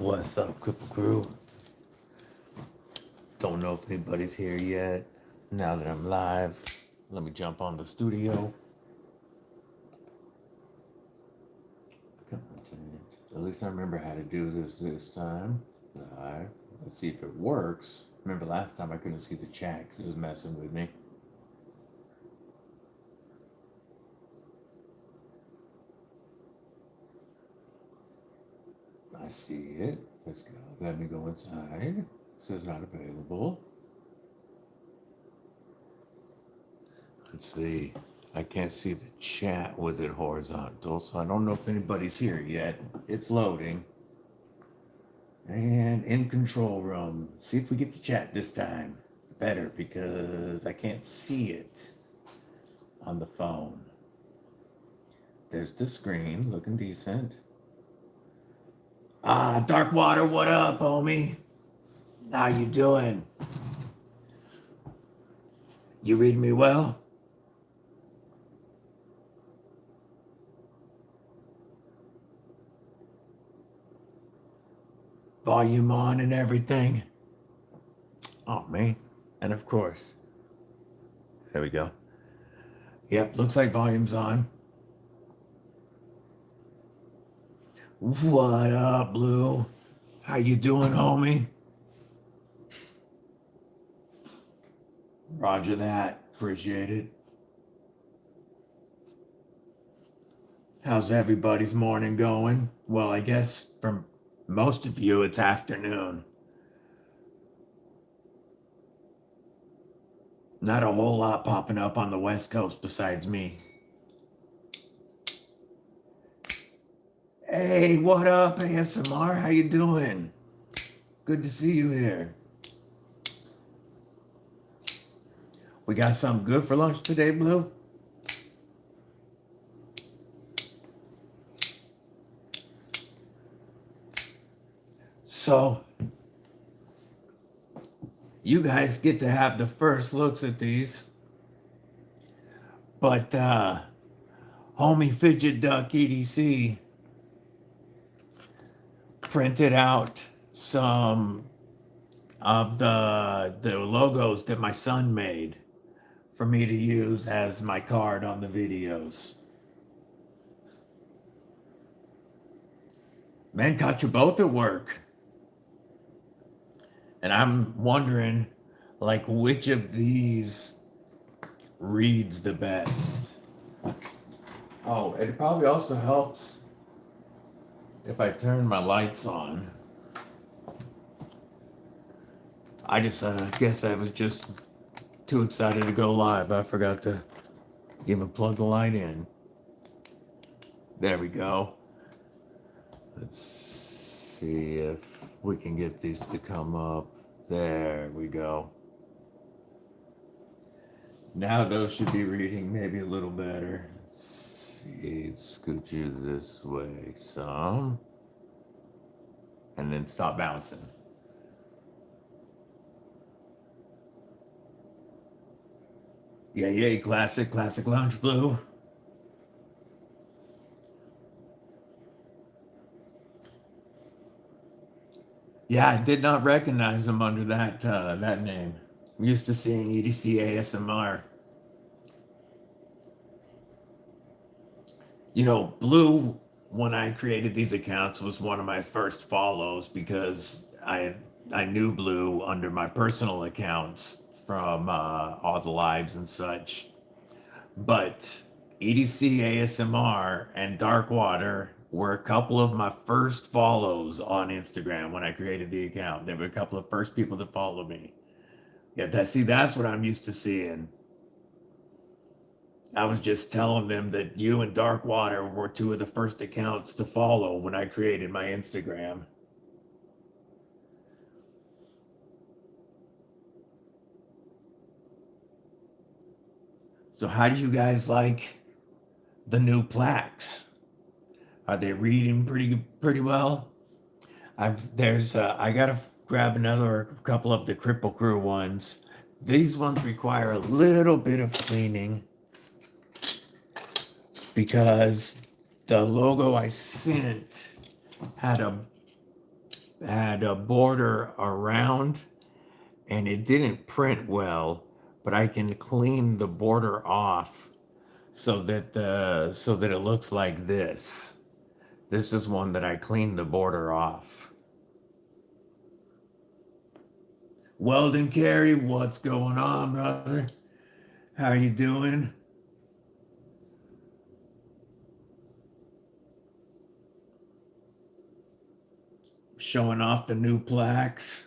What's up, Cripple Crew? Don't know if anybody's here yet. Now that I'm live, let me jump on the studio. At least I remember how to do this time. Live. Let's see if it works. Remember last time I couldn't see the chat because it was messing with me. I see it. Let's go. Let me go inside. It says not available. Let's see. I can't see the chat with it horizontal, so I don't know if anybody's here yet. It's loading. And in control room. See if we get the chat this time. Better because I can't see it on the phone. There's the screen looking decent. Darkwater, what up, homie? How you doing? You read me well? Volume on and everything. Oh, man. And of course, there we go. Yep, looks like volume's on. What up, Blue? How you doing, homie? Roger that. Appreciate it. How's everybody's morning going? Well, I guess for most of you, it's afternoon. Not a whole lot popping up on the West Coast besides me. Hey, what up, ASMR? How you doing? Good to see you here. We got something good for lunch today, Blue? So, you guys get to have the first looks at these. But, homie Fidget Duck EDC printed out some of the logos that my son made for me to use as my card on the videos. Man, caught you both at work. And I'm wondering, like, which of these reads the best. Oh, it probably also helps if I turn my lights on. I just guess I was just too excited to go live. I forgot to even plug the light in. There we go. Let's see if we can get these to come up. There we go. Now those should be reading maybe a little better. Let's see, scoot you this way some. And then stop bouncing. Yeah, classic lounge blue. Yeah, I did not recognize him under that name. I'm used to seeing EDC ASMR. You know, Blue, when I created these accounts, was one of my first follows because I knew Blue under my personal accounts from all the lives and such. But EDC ASMR and Darkwater were a couple of my first follows on Instagram when I created the account. They were a couple of first people to follow me. Yeah, that's what I'm used to seeing. I was just telling them that you and Darkwater were two of the first accounts to follow when I created my Instagram. So how do you guys like the new plaques? Are they reading pretty well? I gotta grab another couple of the Cripple Crew ones. These ones require a little bit of cleaning because the logo I sent had had a border around and it didn't print well, but I can clean the border off so that it looks like this. This is one that I cleaned the border off. Weldon Carey, what's going on, brother? How you doing? Showing off the new plaques.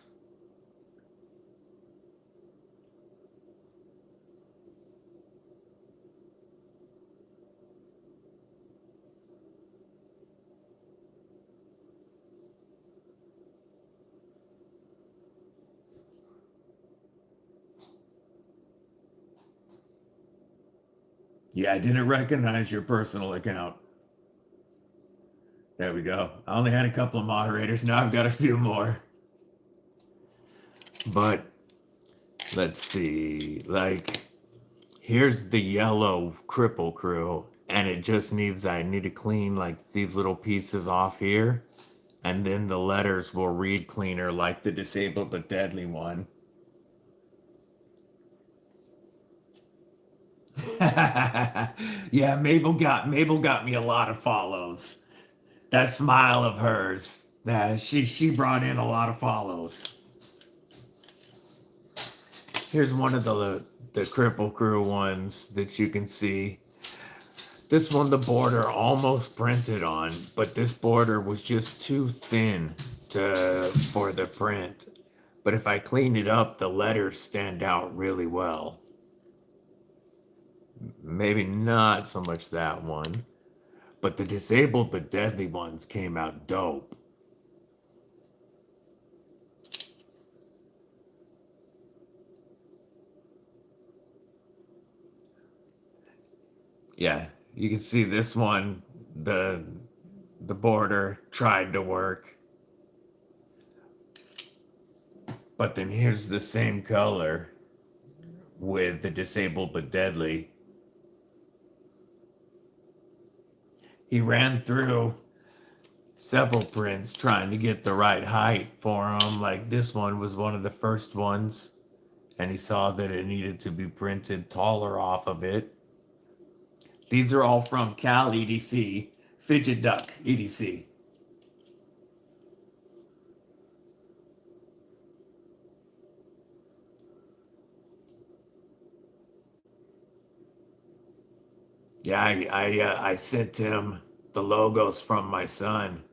Yeah, I didn't recognize your personal account. There we go. I only had a couple of moderators. Now I've got a few more. But let's see. Like, here's the yellow cripple crew. And it just needs, I need to clean like these little pieces off here. And then the letters will read cleaner like the disabled but deadly one. Yeah, Mabel got me a lot of follows. That smile of hers, that she brought in a lot of follows. Here's one of the Cripple Crew ones that you can see. This one the border almost printed on, but this border was just too thin for the print. But if I clean it up, the letters stand out really well. Maybe not so much that one, but the disabled but deadly ones came out dope. Yeah, you can see this one, the border tried to work. But then here's the same color with the disabled but deadly. He ran through several prints trying to get the right height for him. Like this one was one of the first ones, and he saw that it needed to be printed taller off of it. These are all from Cal EDC, Fidget Duck EDC. Yeah, I sent him the logos from my son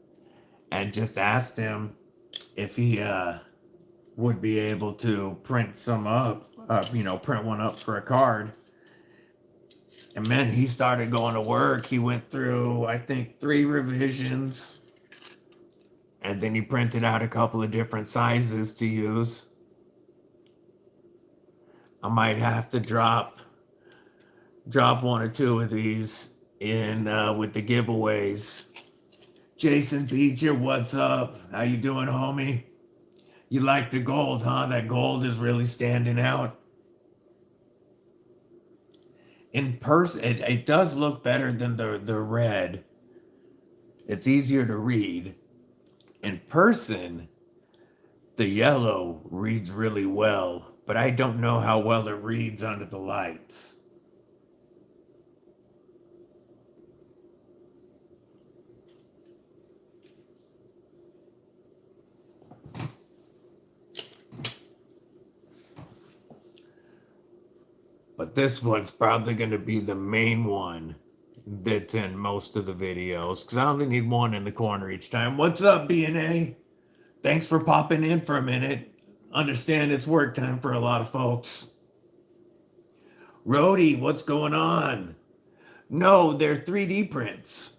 and just asked him if he would be able to print some up, print one up for a card. And man, he started going to work. He went through, I think, 3 revisions. And then he printed out a couple of different sizes to use. I might have to drop one or two of these in with the giveaways. Jason Beecher, what's up? How you doing, homie? You like the gold, huh? That gold is really standing out. In person, it does look better than the red. It's easier to read. In person, the yellow reads really well, but I don't know how well it reads under the lights. But this one's probably going to be the main one that's in most of the videos because I only need one in the corner each time. What's up, BNA? Thanks for popping in for a minute. Understand it's work time for a lot of folks. Rhodey, what's going on? No, they're 3D prints.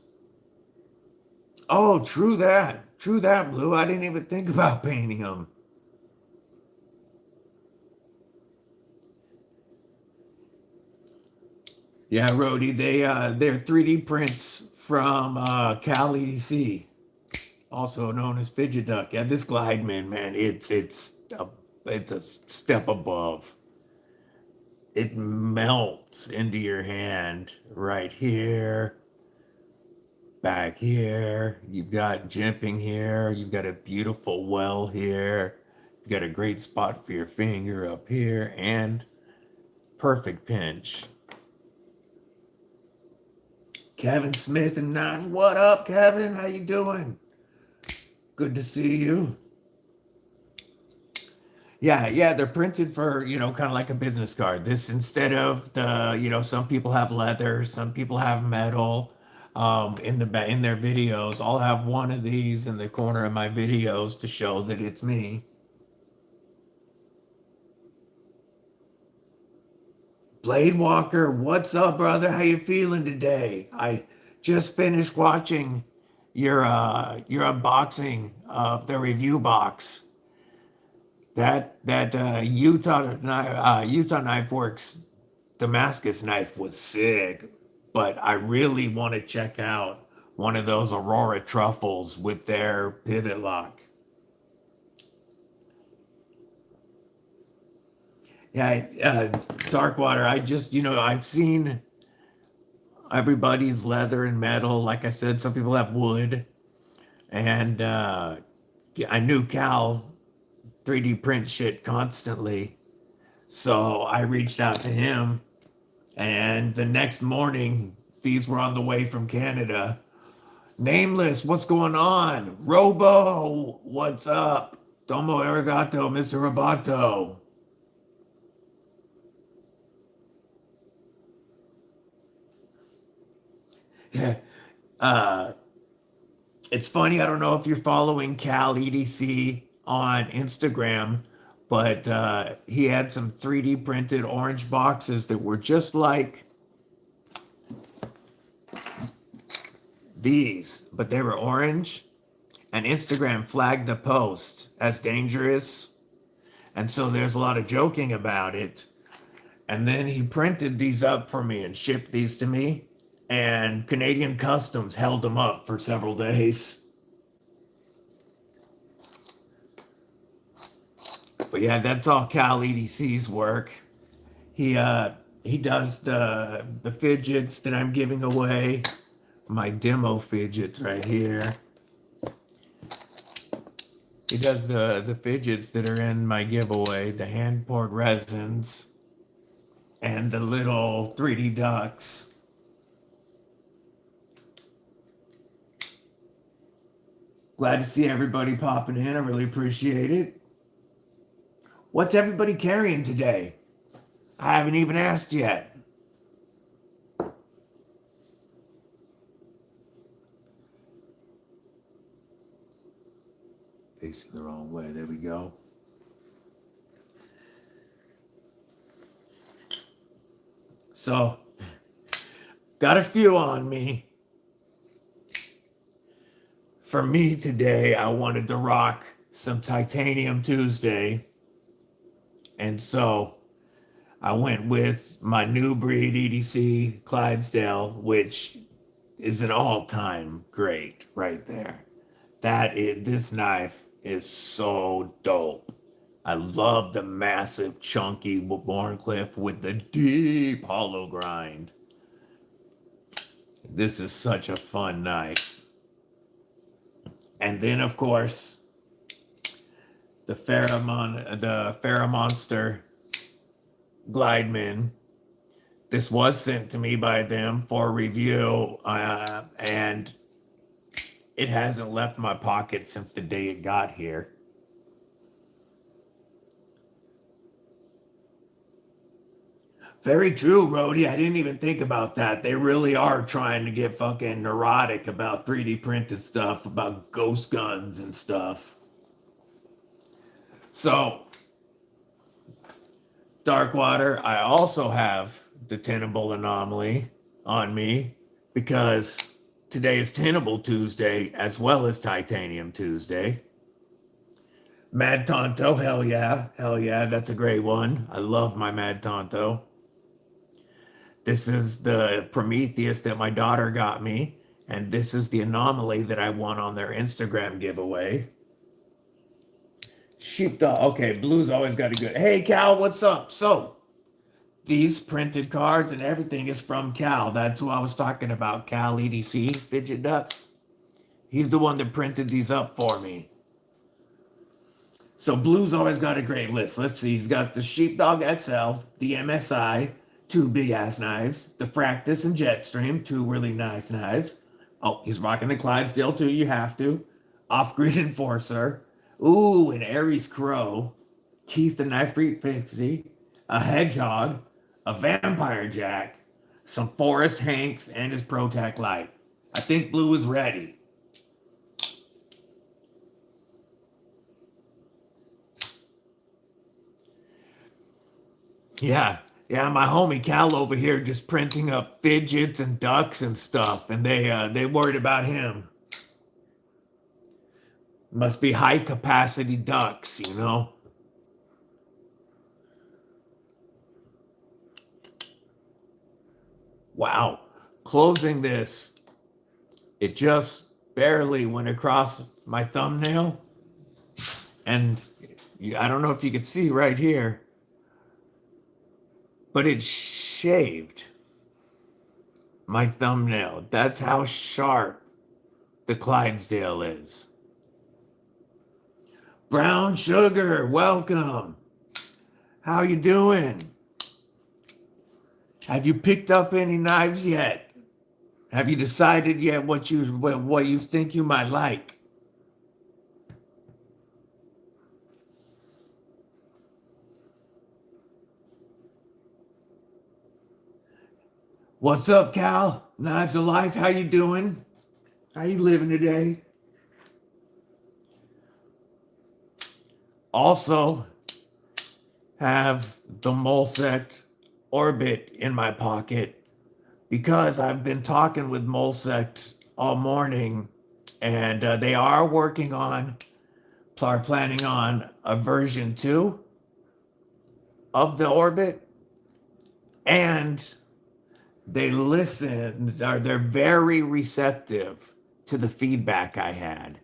Oh, true that. True that, Blue. I didn't even think about painting them. Yeah, Rhodey, they're 3D prints from Cal EDC, also known as Fidget Duck. Yeah, this Glideman, man, it's a step above. It melts into your hand right here. back here. You've got jimping here. You've got a beautiful well here. You got a great spot for your finger up here and perfect pinch. Kevin Smith and Nine. What up, Kevin? How you doing? Good to see you. Yeah, they're printed for, kind of like a business card. This instead of some people have leather, some people have metal. In their videos, I'll have one of these in the corner of my videos to show that it's me. Blade Walker, what's up, brother? How you feeling today? I just finished watching your unboxing of the review box. That Utah Knife Works Damascus knife was sick, but I really want to check out one of those Aurora truffles with their pivot lock. Yeah, Darkwater. I've seen everybody's leather and metal. Like I said, some people have wood, and I knew Cal 3D print shit constantly. So I reached out to him, and the next morning, these were on the way from Canada. Nameless, what's going on? Robo, what's up? Domo arigato, Mr. Roboto. Yeah. Uh, it's funny, I don't know if you're following Cal EDC on Instagram, but he had some 3D printed orange boxes that were just like these, but they were orange, and Instagram flagged the post as dangerous. And so there's a lot of joking about it. And then he printed these up for me and shipped these to me. And Canadian Customs held them up for several days. But yeah, that's all Cal EDC's work. He does the fidgets that I'm giving away. My demo fidgets right here. He does the fidgets that are in my giveaway, the hand poured resins and the little 3D ducks. Glad to see everybody popping in. I really appreciate it. What's everybody carrying today? I haven't even asked yet. Facing the wrong way. There we go. So, got a few on me. For me today, I wanted to rock some Titanium Tuesday. And so I went with my new breed EDC Clydesdale, which is an all-time great right there. This knife is so dope. I love the massive, chunky Wharncliffe with the deep hollow grind. This is such a fun knife. And then, of course, the Ferromonster Glideman. This was sent to me by them for review, and it hasn't left my pocket since the day it got here. Very true, Rhodey. I didn't even think about that. They really are trying to get fucking neurotic about 3D printed stuff, about ghost guns and stuff. So, Darkwater, I also have the Tenable Anomaly on me because today is Tenable Tuesday as well as Titanium Tuesday. Mad Tonto, hell yeah, that's a great one. I love my Mad Tonto. This is the Prometheus that my daughter got me, and this is the Anomaly that I won on their Instagram giveaway. Sheepdog, okay, Blue's always got a good. Hey, Cal, what's up? So, these printed cards and everything is from Cal. That's who I was talking about, Cal EDC, Fidget Ducks. He's the one that printed these up for me. So Blue's always got a great list. Let's see. He's got the Sheepdog XL, the MSI, two big ass knives, the Fractus and Jetstream, two really nice knives. Oh, he's rocking the Clydesdale too. You have to. Off-Grid Enforcer. Ooh, an Aries Crow. Keith the Knife Freak Pixie. A Hedgehog. A Vampire Jack. Some Forrest Hanks and his ProTac Light. I think Blue is ready. Yeah, my homie Cal over here just printing up fidgets and ducks and stuff, and they worried about him. Must be high capacity ducks, you know. Wow, closing this, it just barely went across my thumbnail, and I don't know if you can see right here, but it shaved my thumbnail. That's how sharp the Clydesdale is. Brown Sugar, welcome. How you doing? Have you picked up any knives yet? Have you decided yet what you think you might like? What's up, Cal? Knives of Life, how you doing? How you living today? Also have the Molsect Orbit in my pocket because I've been talking with Molsect all morning, and they are planning on a version 2 of the Orbit, and they're very receptive to the feedback I had.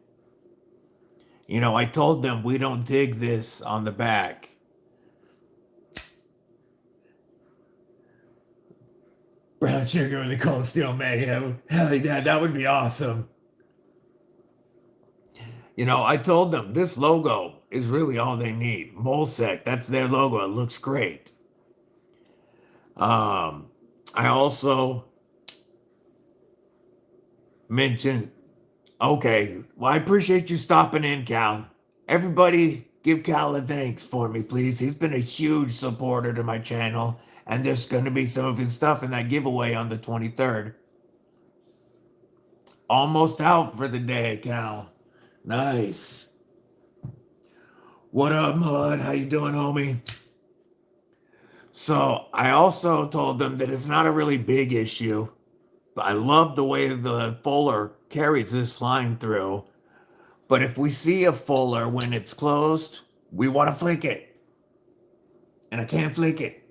You know, I told them we don't dig this on the back. Brown Sugar with the Cold Steel Mayhem. Hell yeah, that would be awesome. You know, I told them this logo is really all they need. Molsec, that's their logo. It looks great. I also mentioned, okay, well, I appreciate you stopping in, Cal. Everybody give Cal a thanks for me, please. He's been a huge supporter to my channel, and there's going to be some of his stuff in that giveaway on the 23rd. Almost out for the day, Cal. Nice. What up, Mud? How you doing, homie? So I also told them that it's not a really big issue, but I love the way the Fuller carries this line through. But if we see a Fuller when it's closed, we want to flick it. And I can't flick it.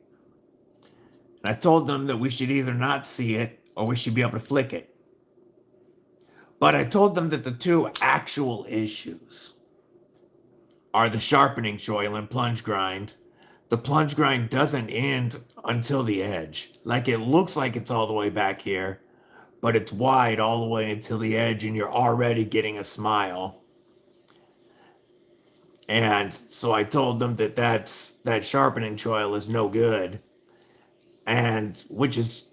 And I told them that we should either not see it or we should be able to flick it. But I told them that the two actual issues are the sharpening choil and plunge grind. The plunge grind doesn't end until the edge. Like, it looks like it's all the way back here, but it's wide all the way until the edge, and you're already getting a smile. And so I told them that sharpening choil is no good, and which is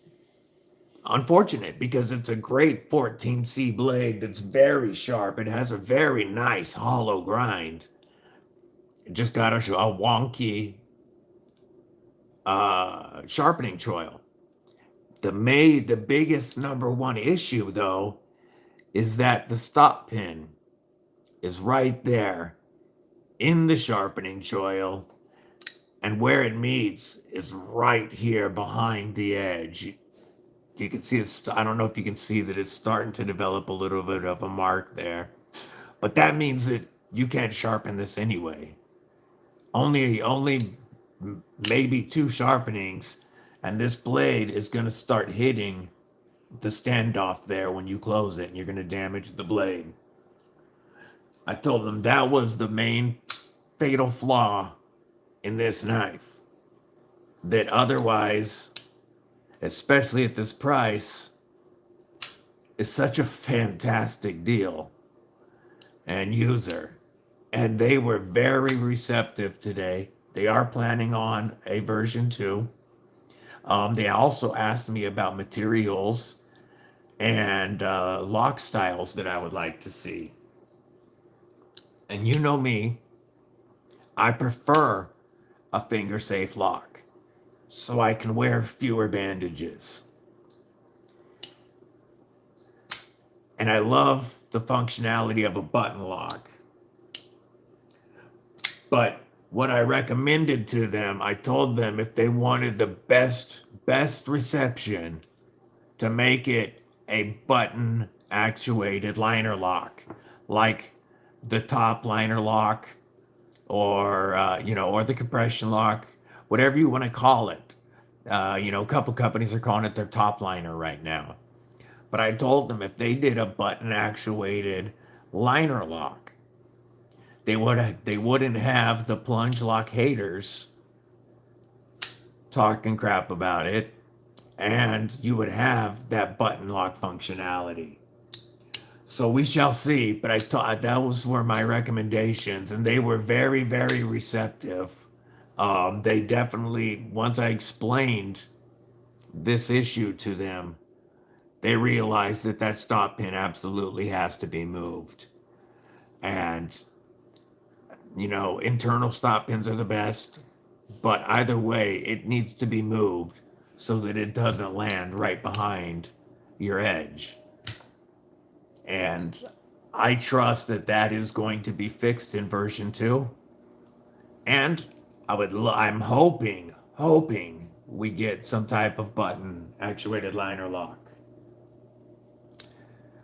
unfortunate because it's a great 14C blade that's very sharp. It has a very nice hollow grind. It just got a wonky sharpening choil. The biggest number one issue, though, is that the stop pin is right there in the sharpening choil, and where it meets is right here behind the edge. You can see it's, I don't know if you can see that it's starting to develop a little bit of a mark there, but that means that you can't sharpen this anyway. Only maybe 2 sharpenings, and this blade is going to start hitting the standoff there when you close it, and you're going to damage the blade. I told them that was the main fatal flaw in this knife. that otherwise, especially at this price, is such a fantastic deal and user. And they were very receptive today. They are planning on a version 2. They also asked me about materials and lock styles that I would like to see. And you know me, I prefer a finger safe lock so I can wear fewer bandages. And I love the functionality of a button lock. But what I recommended to them, I told them if they wanted the best reception, to make it a button actuated liner lock, like the top liner lock, or or the compression lock, whatever you want to call it. A couple companies are calling it their top liner right now. But I told them if they did a button actuated liner lock, they wouldn't have the plunge lock haters talking crap about it, and you would have that button lock functionality. So we shall see, but I thought those were my recommendations, and they were very, very receptive. They definitely, once I explained this issue to them, they realized that that stop pin absolutely has to be moved. And, internal stop pins are the best, but either way, it needs to be moved so that it doesn't land right behind your edge. And I trust that that is going to be fixed in version 2. And I'm hoping we get some type of button actuated liner lock.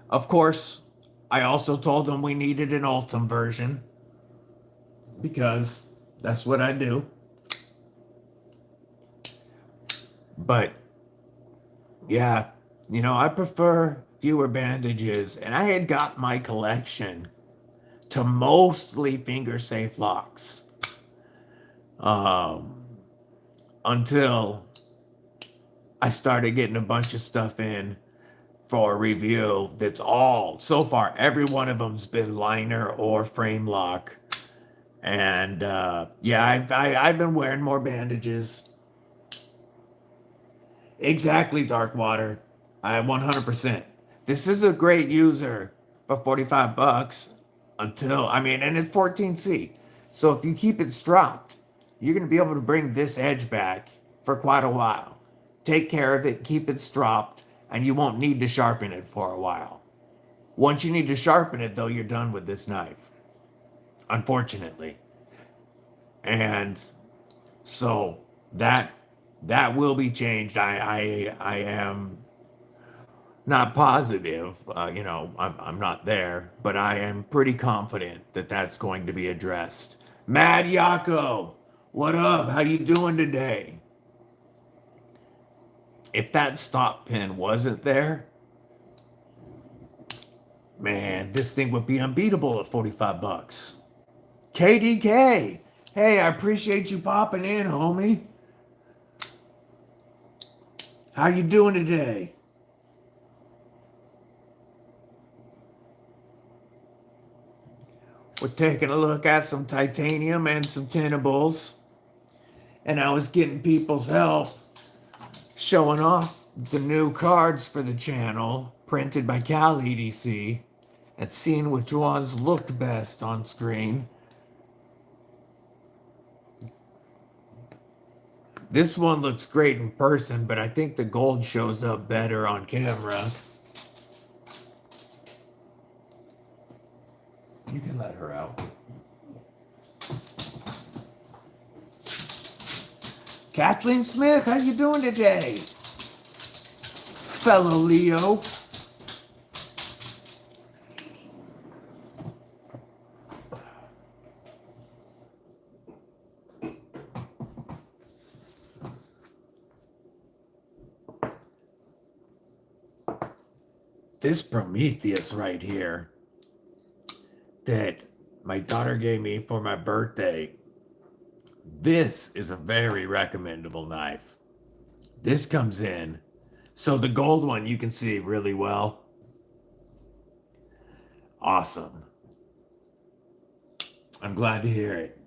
Of course, I also told them we needed an Ultim version because that's what I do. But yeah, I prefer fewer bandages, and I had got my collection to mostly finger safe locks until I started getting a bunch of stuff in for a review that's all, so far, every one of them's been liner or frame lock. And yeah, I've been wearing more bandages. Exactly, Darkwater. I 100%. This is a great user for $45 and it's 14C. So if you keep it stropped, you're going to be able to bring this edge back for quite a while. Take care of it, keep it stropped, and you won't need to sharpen it for a while. Once you need to sharpen it, though, you're done with this knife, unfortunately. And so that will be changed. I am not positive, I'm not there, but I am pretty confident that that's going to be addressed. Mad Yako, what up? How you doing today? If that stop pin wasn't there, man, this thing would be unbeatable at $45. KDK, hey, I appreciate you popping in, homie. How you doing today? We're taking a look at some titanium and some tinnables. And I was getting people's help showing off the new cards for the channel printed by Cal EDC and seeing which ones looked best on screen. This one looks great in person, but I think the gold shows up better on camera. You can let her out. Kathleen Smith, how you doing today? Fellow Leo. This Prometheus right here that my daughter gave me for my birthday This is a very recommendable knife. This comes in. So the gold one you can see really well. Awesome. I'm glad to hear it.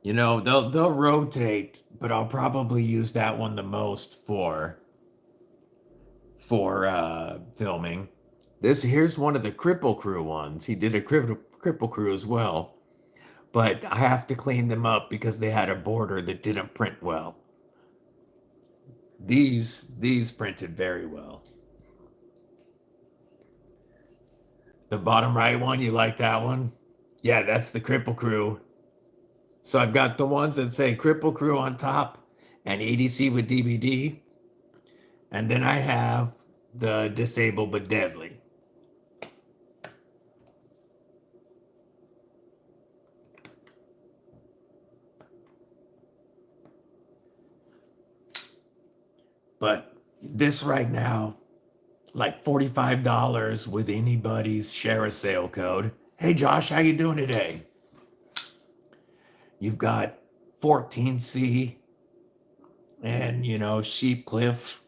You know, they'll rotate, but I'll probably use that one the most for filming. This here's one of the Cripple Crew ones. He did a Cripple Crew as well, but I have to clean them up because they had a border that didn't print well. These printed very well. The bottom right one, you like that one? Yeah, that's the Cripple Crew. So I've got the ones that say Cripple Crew on top and EDC with DVD. And then I have the Disabled but Deadly. But this right now, like $45 with anybody's share a sale code. Hey Josh, how you doing today? You've got 14C and Sheep Cliff,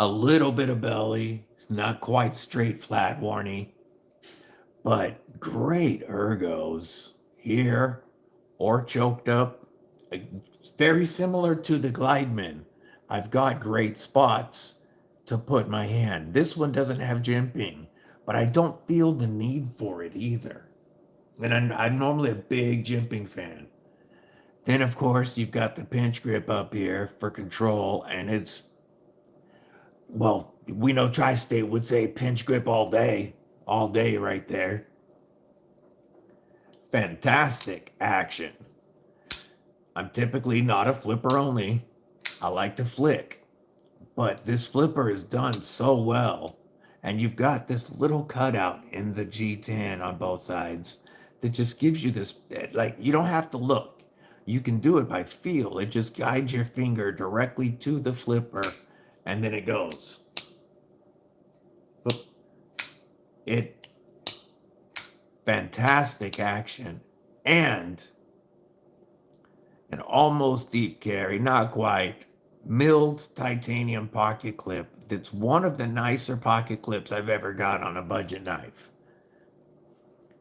a little bit of belly. It's not quite straight flat warny, but great ergos here or choked up. Very similar to the Glideman. I've got great spots to put my hand. This one doesn't have jimping, but I don't feel the need for it either. And I'm normally a big jimping fan. Then, of course, you've got the pinch grip up here for control, and it's, well, we know Tri-State would say pinch grip all day right there. Fantastic action. I'm typically not a flipper only. I like to flick, but this flipper is done so well. And you've got this little cutout in the G10 on both sides that just gives you this, like, you don't have to look. You can do it by feel. It just guides your finger directly to the flipper and then it goes. It, fantastic action. And an almost deep carry, not quite, milled titanium pocket clip that's one of the nicer pocket clips I've ever got on a budget knife.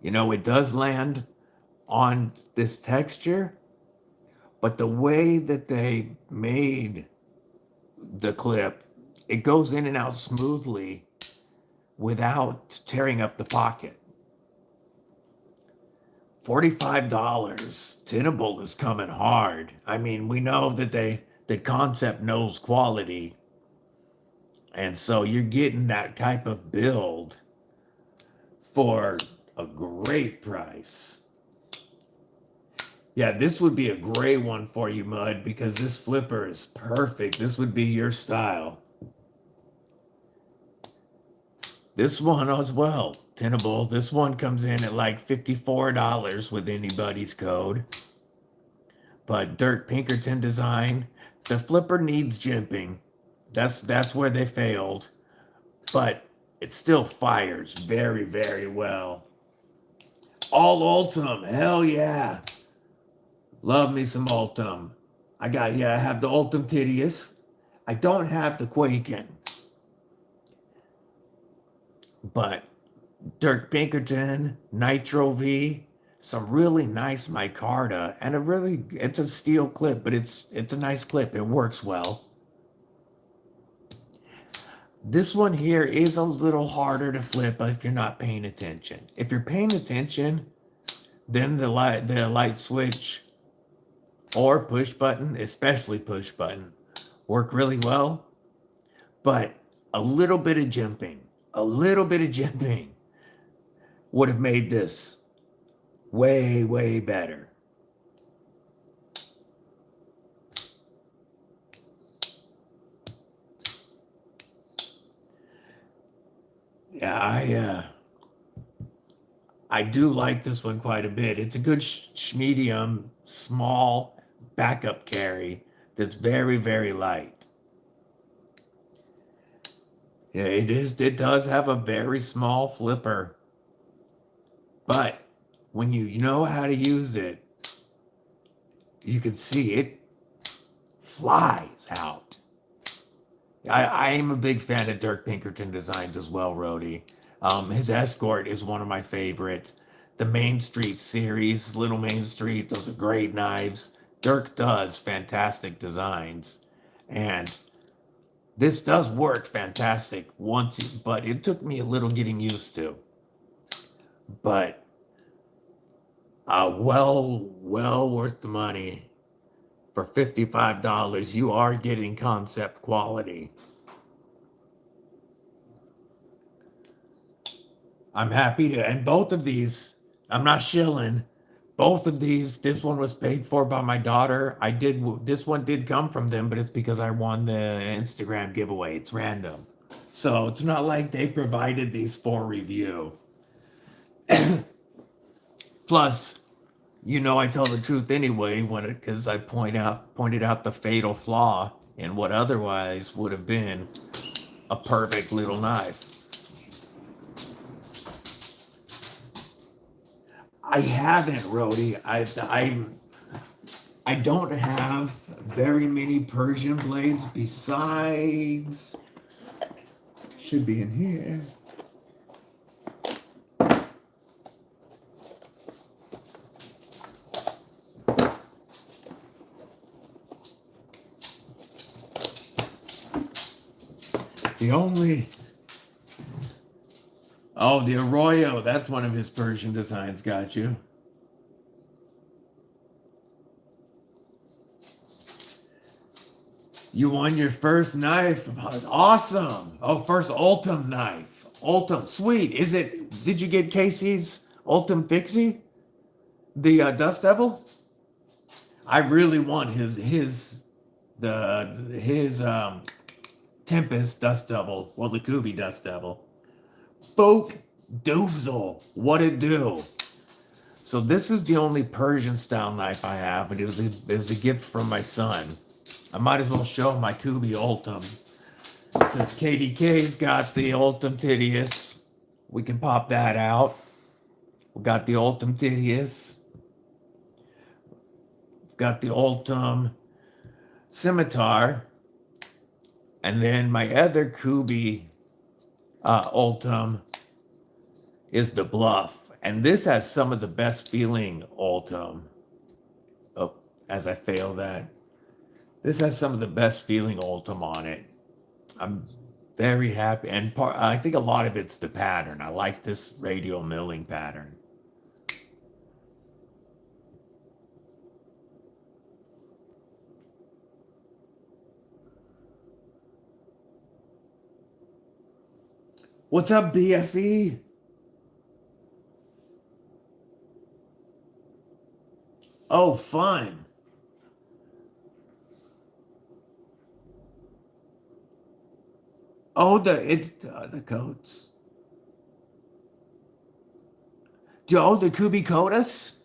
It does land on this texture, but the way that they made the clip, it goes in and out smoothly without tearing up the pocket. $45. Tinnable is coming hard. I mean, we know that Concept knows quality. And so you're getting that type of build for a great price. Yeah, this would be a great one for you, Mud, because this flipper is perfect. This would be your style. This one as well, Tinnable. This one comes in at like $54 with anybody's code. But Dirk Pinkerton design. The flipper needs jimping. That's where they failed. But it still fires very, very well. All Ultem. Hell yeah. Love me some Ultem. I have the Ultem Titius. I don't have the Quaken. But Dirk Pinkerton, Nitro V, some really nice micarta, and it's a steel clip, but it's a nice clip. It works well. This one here is a little harder to flip if you're not paying attention. If you're paying attention, then the light switch or push button, especially push button, work really well. But a little bit of jimping would have made this way, way better. Yeah, I do like this one quite a bit. It's a good medium, small backup carry that's very, very light. Yeah, it is. It does have a very small flipper, but when you know how to use it, you can see it flies out. I am a big fan of Dirk Pinkerton designs as well, Rhodey. His Escort is one of my favorite. The Main Street series, Little Main Street, those are great knives. Dirk does fantastic designs. And this does work fantastic once, but it took me a little getting used to. But well worth the money. For $55, you are getting concept quality. I'm happy to, and both of these, I'm not shilling. Both of these, this one was paid for by my daughter. This one did come from them, but it's because I won the Instagram giveaway. It's random. So it's not like they provided these for review. Plus, I tell the truth anyway because I pointed out the fatal flaw in what otherwise would have been a perfect little knife. I haven't, Rhodey. I don't have very many Persian blades besides. Should be in here. The Arroyo, that's one of his Persian designs, got you. You won your first knife. Awesome. Oh, first Ultim knife. Ultim, sweet. Did you get Casey's Ultim Fixie? The Dust Devil? I really want his Tempest Dust Devil. Well, the Kubi Dust Devil. Folk Doozle, what it do? So this is the only Persian style knife I have, but it was a gift from my son. I might as well show him my Kubi Ultim. Since KDK's got the Ultim Titius, we can pop that out. We got the Ultim Titius. We've got the Ultim Scimitar. And then my other Kubi Ultim is the Bluff. And this has some of the best feeling Ultim. Oh, as I fail that. This has some of the best feeling Ultim on it. I'm very happy. And I think a lot of it's the pattern. I like this radial milling pattern. What's up, BFE? Oh, fun. Oh, it's the coats. Joe, the Kubi Kodas?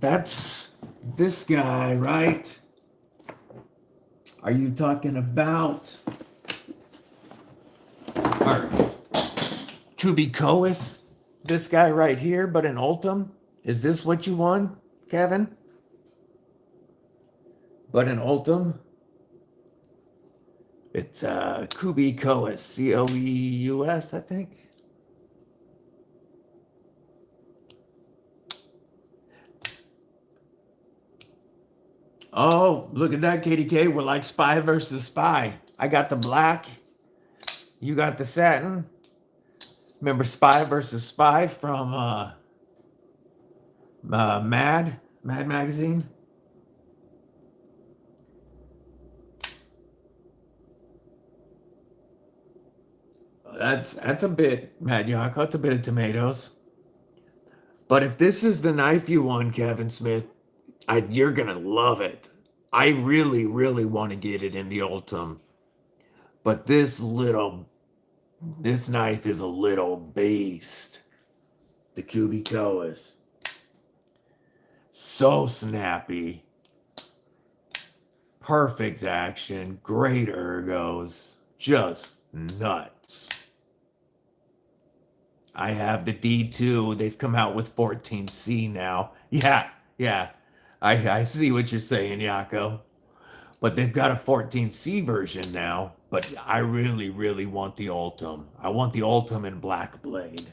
That's this guy, right? Are you talking about our Kubi Koas? This guy right here, but an Ultim? Is this what you want, Kevin? But an Ultim? It's Kubi Koas, Coeus, I think. Oh, look at that, KDK. We're like spy versus spy. I got the black. You got the satin. Remember Spy versus Spy from Mad Magazine? That's a bit, Mad Yako. That's a bit of tomatoes. But if this is the knife you won, Kevin Smith, you're gonna love it. I really, really want to get it in the Ultim. But this knife is a little beast. The Kubi Koas. So snappy. Perfect action. Great ergos. Just nuts. I have the D2. They've come out with 14C now. Yeah, yeah. I see what you're saying, Yako. But they've got a 14C version now. But I really, really want the Ultim. I want the Ultim in Black Blade.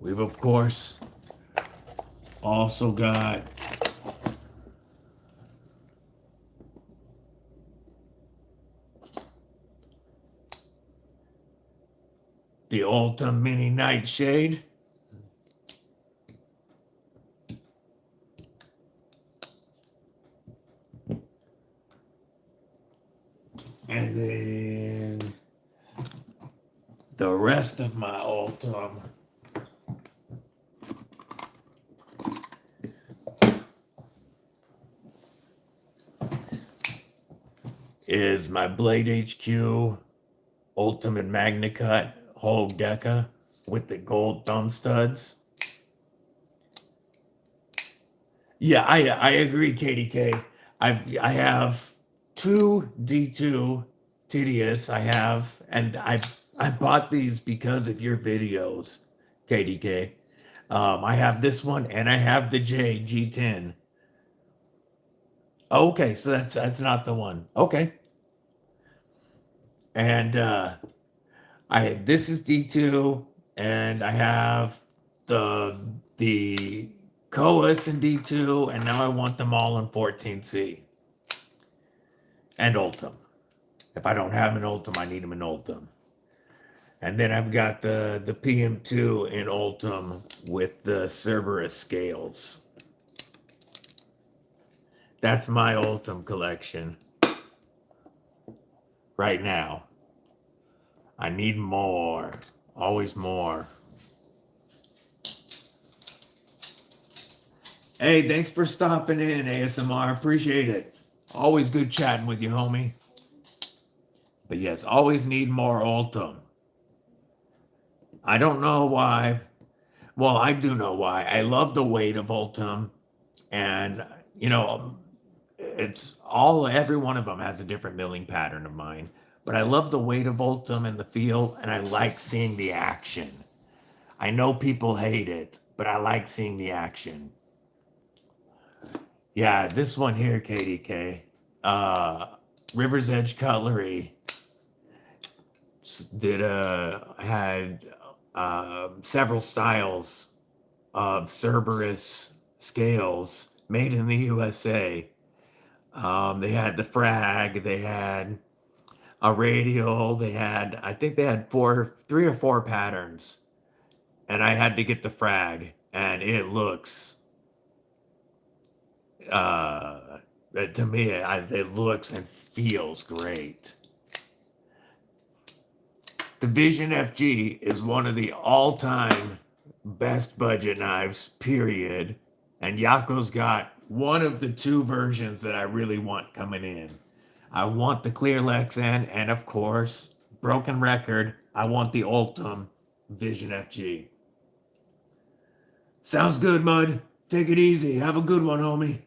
We've, of course, also got the Ultim Mini Nightshade. And then the rest of my Ultim is my Blade HQ Ultimate Magna Cut whole Deca with the gold thumb studs. Yeah, I agree, KDK. I have two D2 Tidius. I bought these because of your videos, KDK. I have this one and I have the J G10. Okay, so that's not the one. Okay. And I this is D2 and I have the Coas in D2 and now I want them all in 14C and Ultim. If I don't have an Ultim, I need them in Ultim. And then I've got the PM2 in Ultim with the Cerberus scales. That's my Ultim collection right now. I need more. Always more. Hey, thanks for stopping in, ASMR. Appreciate it. Always good chatting with you, homie. But yes, always need more Ultim. I don't know why. Well, I do know why. I love the weight of Ultim. And, you know, it's all, every one of them has a different milling pattern of mine. But I love the weight of Ultim and the feel, and I like seeing the action. I know people hate it, but I like seeing the action. Yeah, this one here, KDK. River's Edge Cutlery had several styles of Cerberus scales made in the USA. They had the frag, they had a radial, I think they had three or four patterns. And I had to get the frag, and it looks, to me, it looks and feels great. The Vision FG is one of the all-time best budget knives, period. And Yako's got one of the two versions that I really want coming in. I want the Clear Lexan, and of course, broken record, I want the Ultim Vision FG. Sounds good, Mud. Take it easy. Have a good one, homie.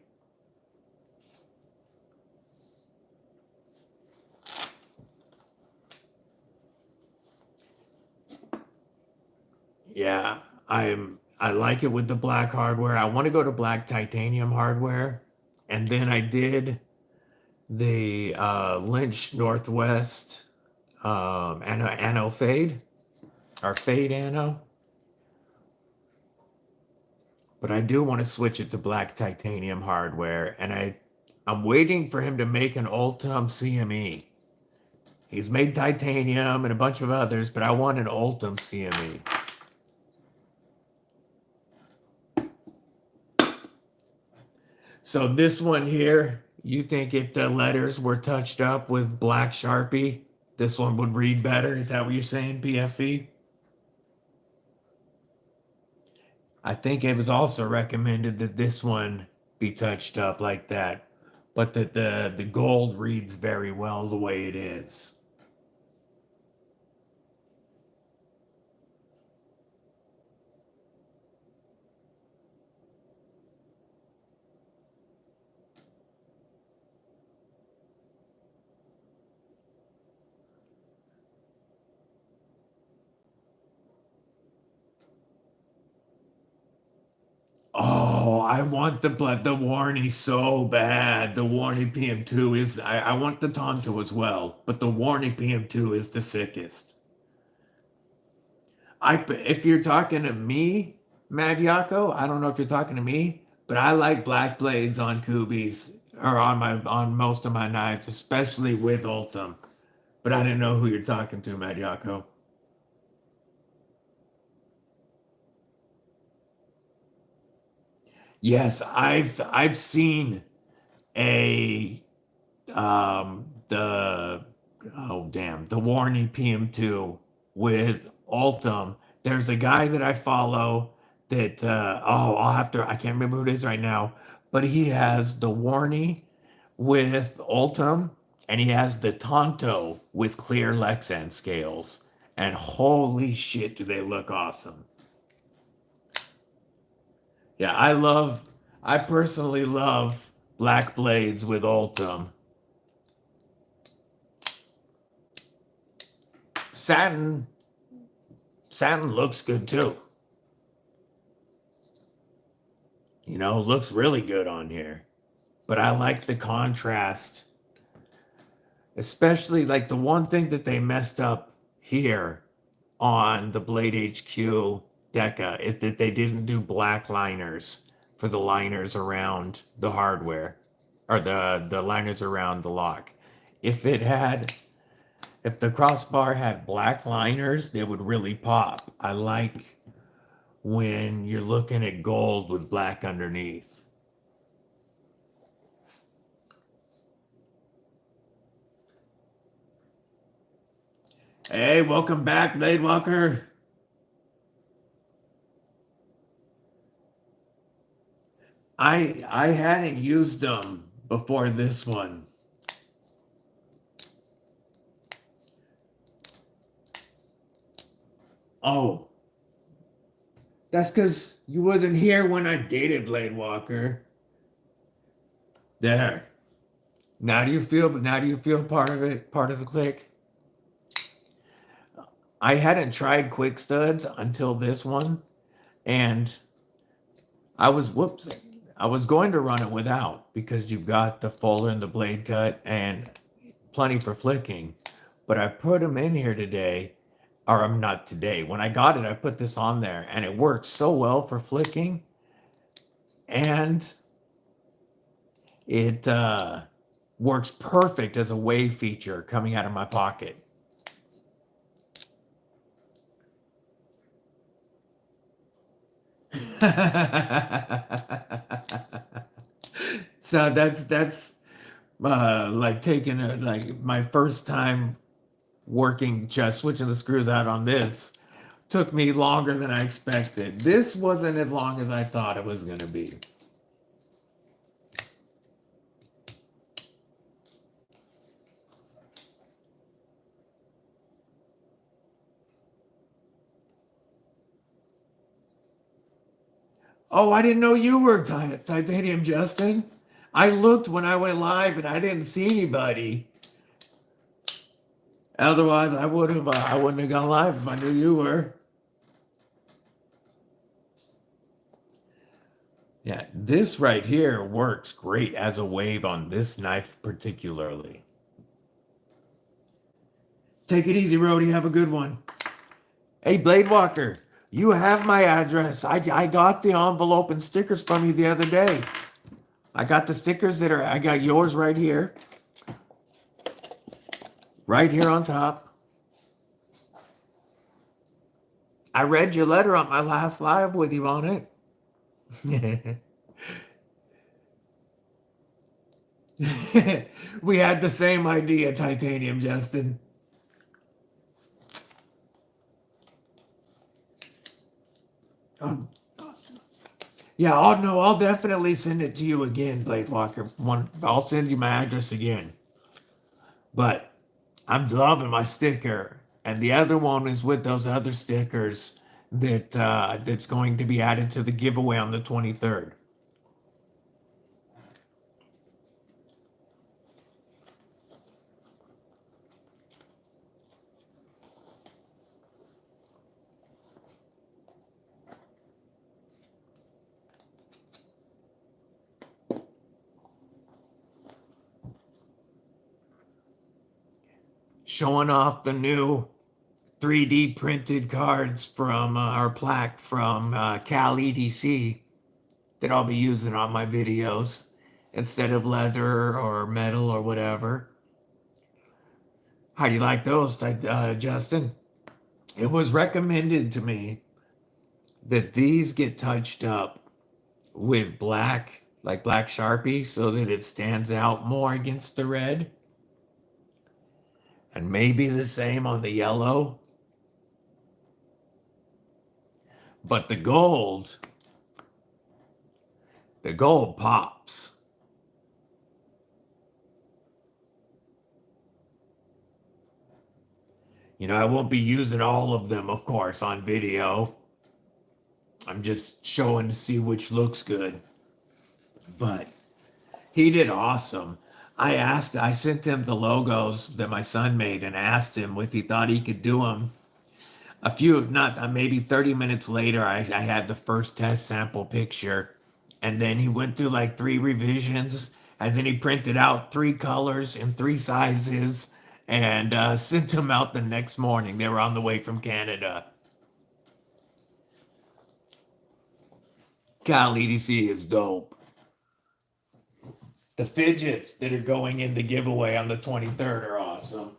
Yeah, I like it with the black hardware. I want to go to black titanium hardware. And then I did the Lynch Northwest Anno Fade, or Fade Anno. But I do want to switch it to black titanium hardware, and I'm waiting for him to make an Ultim CME. He's made titanium and a bunch of others, but I want an Ultim CME. So this one here, you think if the letters were touched up with black Sharpie, this one would read better? Is that what you're saying, PFE? I think it was also recommended that this one be touched up like that, but that the gold reads very well the way it is. Oh, I want the Warney so bad. The Warney PM2 is I want the Tonto as well, but the Warney PM2 is the sickest. If you're talking to me, Mad Yako, I don't know if you're talking to me, but I like black blades on Kubis or on most of my knives, especially with Ultim. But I didn't know who you're talking to, Mad Yako. Yes, I've seen a the oh damn the Warney PM2 with Ultim. There's a guy that I follow that I'll have to I can't remember who it is right now, but he has the Warney with Ultim and he has the Tonto with clear Lexan scales. And holy shit, do they look awesome. Yeah, I personally love black blades with Ultim. Satin Satin looks good too. You know, looks really good on here. But I like the contrast. Especially like the one thing that they messed up here on the Blade HQ Deca is that they didn't do black liners for the liners around the hardware or the liners around the lock. If it had if the crossbar had black liners, they would really pop. I like when you're looking at gold with black underneath. Hey, welcome back, Blade Walker. I hadn't used them before this one. Oh, that's because you wasn't here when I dated Blade Walker. There. Now do you feel part of it, part of the click? I hadn't tried quick studs until this one, and whoops. I was going to run it without because you've got the fuller and the blade cut and plenty for flicking. But I put them in here today, or I'm not today. When I got it, I put this on there and it worked so well for flicking. And it works perfect as a wave feature coming out of my pocket. So that's like taking like my first time working just switching the screws out on this took me longer than I expected. This wasn't as long as I thought it was going to be. Oh, I didn't know you were Titanium Justin. I looked when I went live and I didn't see anybody. Otherwise, I wouldn't have gone live if I knew you were. Yeah, this right here works great as a wave on this knife particularly. Take it easy, Rody. Have a good one. Hey, Blade Walker, you have my address. I got the envelope and stickers from you the other day. I got the stickers I got yours right here. Right here on top. I read your letter on my last live with you on it. We had the same idea, Titanium Justin. Um, yeah, I'll definitely send it to you again, Blade Walker. I'll send you my address again. But I'm loving my sticker, and the other one is with those other stickers that's going to be added to the giveaway on the 23rd. showing off the new 3D printed cards from our plaque from Cal EDC that I'll be using on my videos instead of leather or metal or whatever. How do you like those, Justin? It was recommended to me that these get touched up with black, like black Sharpie, so that it stands out more against the red. And maybe the same on the yellow. But the gold pops. You know, I won't be using all of them, of course, on video. I'm just showing to see which looks good. But he did awesome. I sent him the logos that my son made and asked him if he thought he could do them. A few, not maybe 30 minutes later, I had the first test sample picture. And then he went through like 3 revisions. And then he printed out 3 colors in 3 sizes and sent them out the next morning. They were on the way from Canada. Cal EDC is dope. The fidgets that are going in the giveaway on the 23rd are awesome.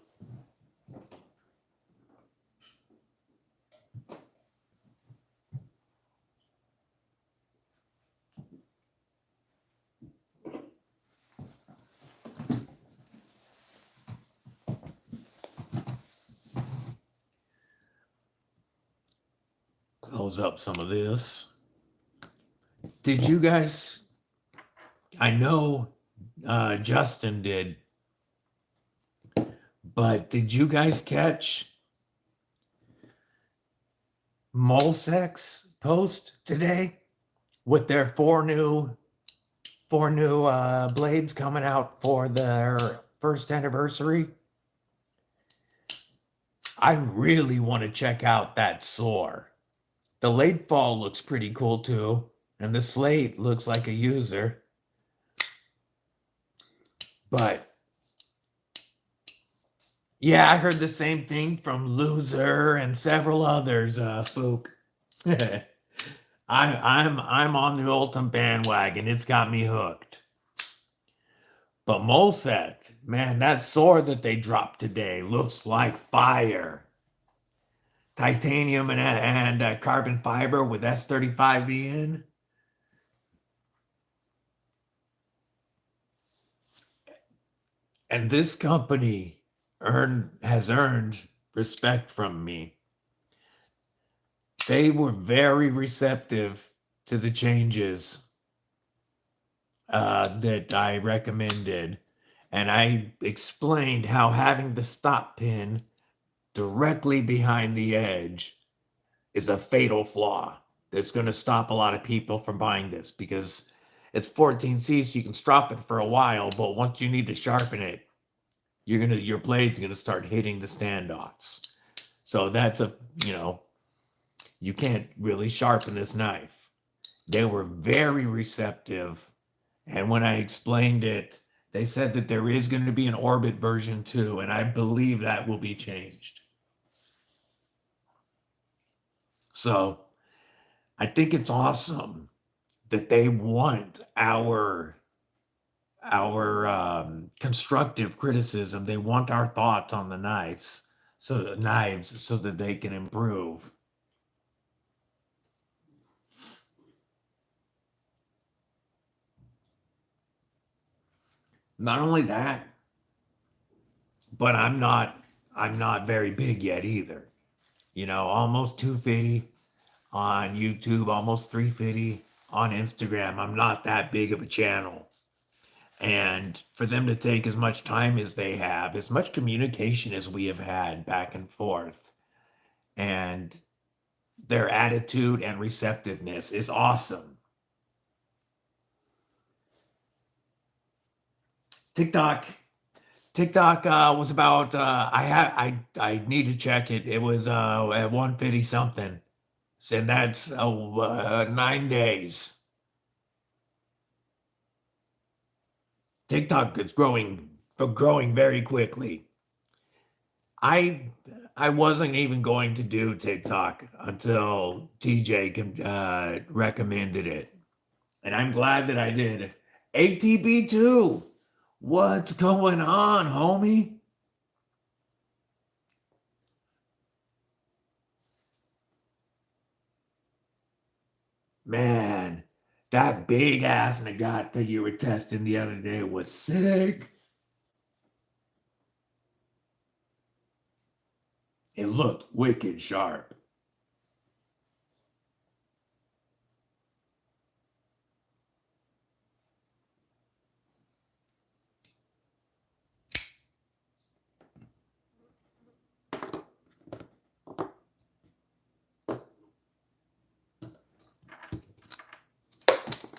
Close up some of this. Did you guys, I know Justin did, but did you guys catch Molsec's post today with their 4 new blades coming out for their 1st anniversary? I really want to check out that Soar. The late fall looks pretty cool too, and the slate looks like a user. But yeah, I heard the same thing from Loser and several others, Fook. I'm on the Ultim bandwagon. It's got me hooked. But Molsec, man, that sword that they dropped today looks like fire. Titanium and carbon fiber with S35 in. And this company has earned respect from me. They were very receptive to the changes that I recommended. And I explained how having the stop pin directly behind the edge is a fatal flaw that's going to stop a lot of people from buying this, because it's 14C, so you can strop it for a while, but once you need to sharpen it, your blade's gonna start hitting the standoffs. So that's you can't really sharpen this knife. They were very receptive, and when I explained it, they said that there is going to be an Orbit version too, and I believe that will be changed. So I think it's awesome that they want our constructive criticism. They want our thoughts on the knives so that they can improve. Not only that, but I'm not very big yet either. Almost 250 on YouTube, almost 350 on Instagram. I'm not that big of a channel. And for them to take as much time as they have, as much communication as we have had back and forth, and their attitude and receptiveness is awesome. TikTok was about I need to check it. It was at 150 something. So that's 9 days. TikTok is growing very quickly. I I wasn't even going to do TikTok until recommended it, and I'm glad that I did. ATB2, what's going on, homie? Man, that big ass Nagat that you were testing the other day was sick. It looked wicked sharp.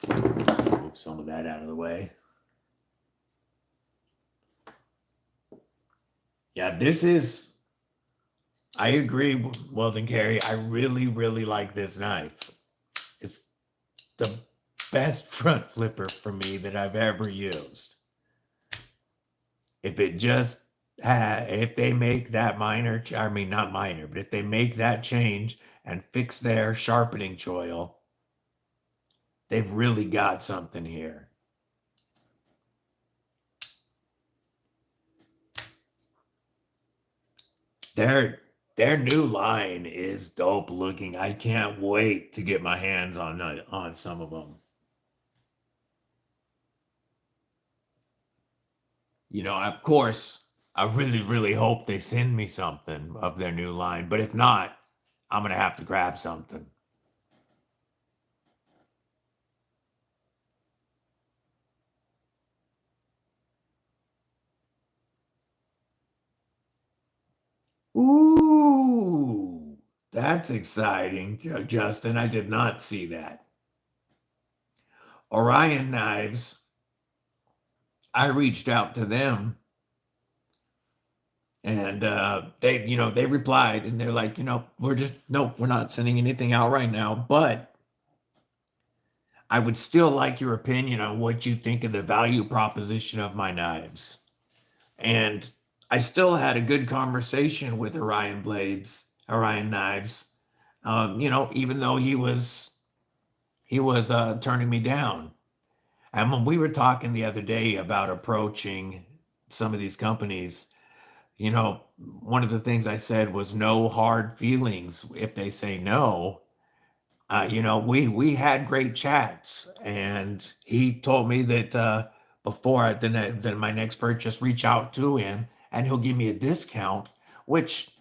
Move some of that out of the way. Yeah, this is. I agree, Weldon Carey. I really, really like this knife. It's the best front flipper for me that I've ever used. If it just if they make that minor, I mean, not minor, but if they make that change and fix their sharpening choil, they've really got something here. Their new line is dope looking. I can't wait to get my hands on some of them. You know, of course, I really, really hope they send me something of their new line, but if not, I'm gonna have to grab something. Ooh, that's exciting, Justin. I did not see that. Orion Knives, I reached out to them and they replied and they're like, we're not sending anything out right now, but I would still like your opinion on what you think of the value proposition of my knives. And I still had a good conversation with Orion Knives. Even though he was turning me down. And when we were talking the other day about approaching some of these companies, one of the things I said was no hard feelings if they say no. We had great chats, and he told me that before then my next purchase, reach out to him, and he'll give me a discount, which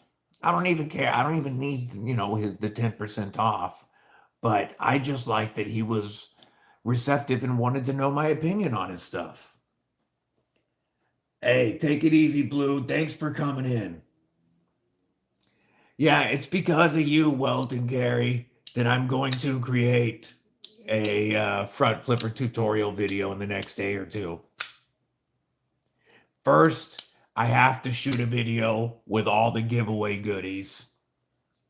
I don't even care. I don't even need the 10% off, but I just like that he was receptive and wanted to know my opinion on his stuff. Hey, take it easy, Blue. Thanks for coming in. Yeah, it's because of you, Weldon Gary, that I'm going to create a front flipper tutorial video in the next day or two. First, I have to shoot a video with all the giveaway goodies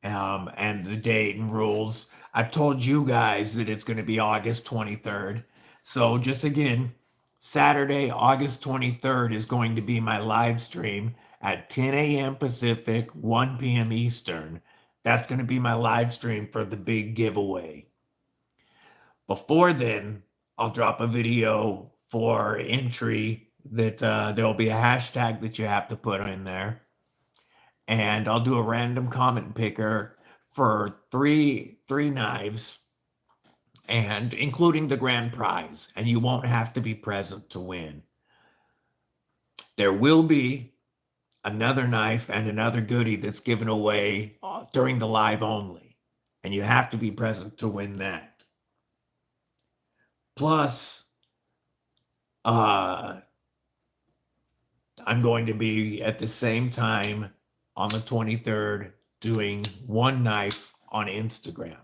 and the date and rules. I've told you guys that it's going to be August 23rd. So just again, Saturday, August 23rd is going to be my live stream at 10 a.m. Pacific, 1 p.m. Eastern. That's going to be my live stream for the big giveaway. Before then, I'll drop a video for entry that there'll be a hashtag that you have to put in there. And I'll do a random comment picker for three knives and including the grand prize, and you won't have to be present to win. There will be another knife and another goodie that's given away during the live only, and you have to be present to win that. Plus, I'm going to be at the same time on the 23rd doing one knife on Instagram.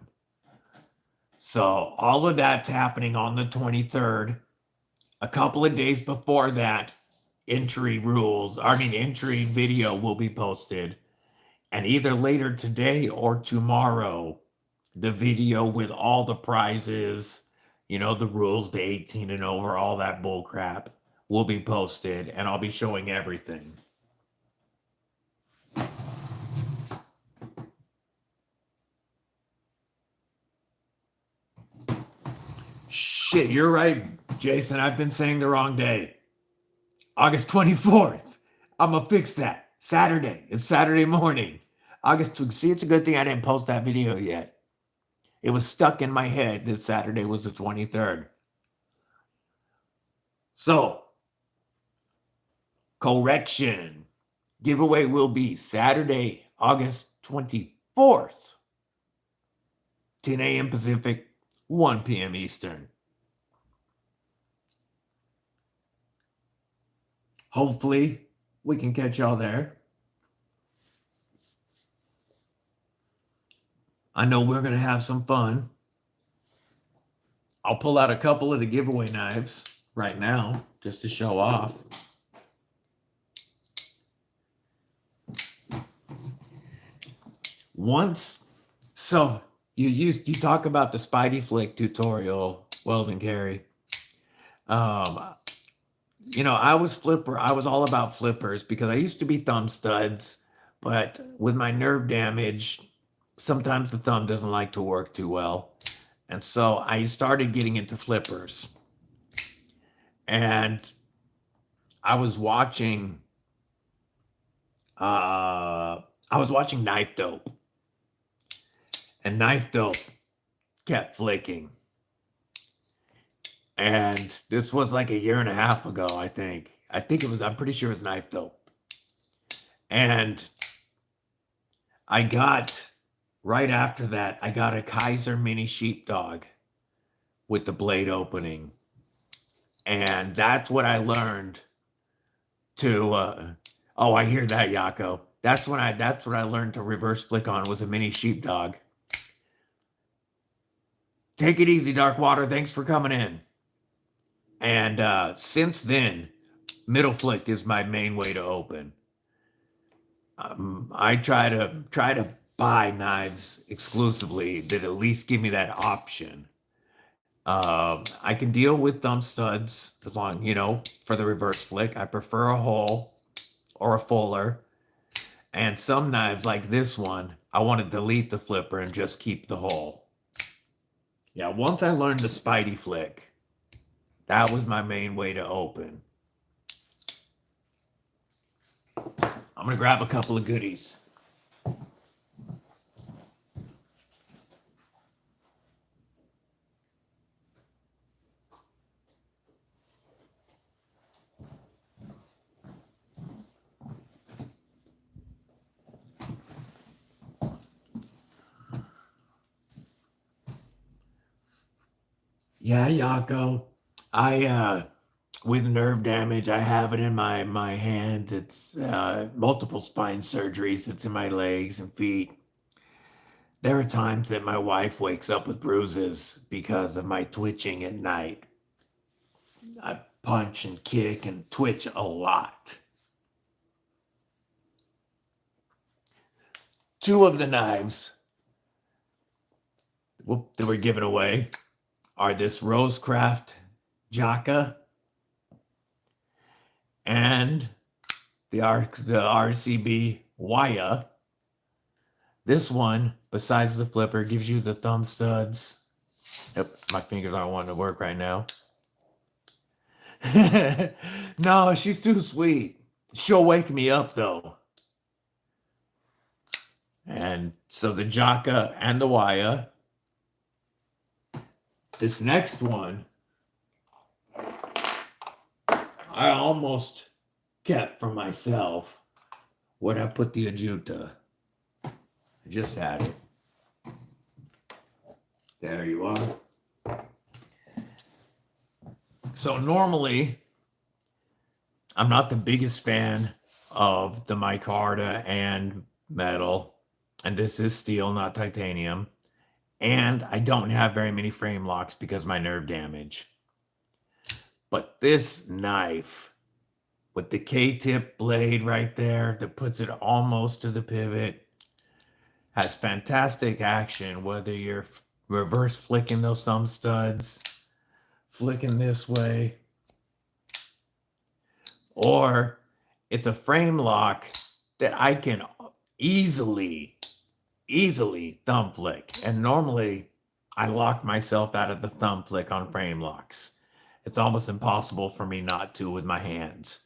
So all of that's happening on the 23rd. A couple of days before that, entry video will be posted. And either later today or tomorrow, the video with all the prizes, the rules, the 18 and over, all that bull crap will be posted, and I'll be showing everything. Shit, you're right, Jason. I've been saying the wrong day. August 24th. I'm gonna fix that. Saturday. It's Saturday morning. See, it's a good thing I didn't post that video yet. It was stuck in my head that Saturday was the 23rd. So, correction. Giveaway will be Saturday, August 24th, 10 a.m. Pacific, 1 p.m. Eastern. Hopefully, we can catch y'all there. I know we're going to have some fun. I'll pull out a couple of the giveaway knives right now just to show off. So you talk about the Spidey Flick tutorial, Weldon Carey. I was all about flippers because I used to be thumb studs, but with my nerve damage, sometimes the thumb doesn't like to work too well. And so I started getting into flippers. And I was watching Knife Dope. And Knife Dope kept flicking. And this was like a year and a half ago, I think. I'm pretty sure it was Knife Dope. And right after that, I got a Kaiser Mini Sheepdog with the blade opening. And that's what I learned to, I hear that, Yako. That's what I learned to reverse flick on, was a Mini Sheepdog. Take it easy, Darkwater. Thanks for coming in. And since then, middle flick is my main way to open. I try to buy knives exclusively that at least give me that option. I can deal with thumb studs as long, for the reverse flick. I prefer a hole or a fuller. And some knives like this one, I want to delete the flipper and just keep the hole. Yeah, once I learned the Spidey Flick, that was my main way to open. I'm going to grab a couple of goodies. Yeah, Yako. With nerve damage, I have it in my hands. It's multiple spine surgeries. It's in my legs and feet. There are times that my wife wakes up with bruises because of my twitching at night. I punch and kick and twitch a lot. Two of the knives that were given away are this Rosecraft Jaka and the RCB Waya. This one, besides the flipper, gives you the thumb studs. Yep, my fingers aren't wanting to work right now. No, she's too sweet. She'll wake me up though. And so the Jaka and the Waya. This next one, I almost kept for myself when I put the Ajuta. I just had it. There you are. So normally, I'm not the biggest fan of the micarta and metal. And this is steel, not titanium. And I don't have very many frame locks because of my nerve damage. But this knife with the K-tip blade right there that puts it almost to the pivot has fantastic action, whether you're reverse flicking those thumb studs, flicking this way, or it's a frame lock that I can easily thumb flick. And normally I lock myself out of the thumb flick on frame locks. It's almost impossible for me not to with my hands.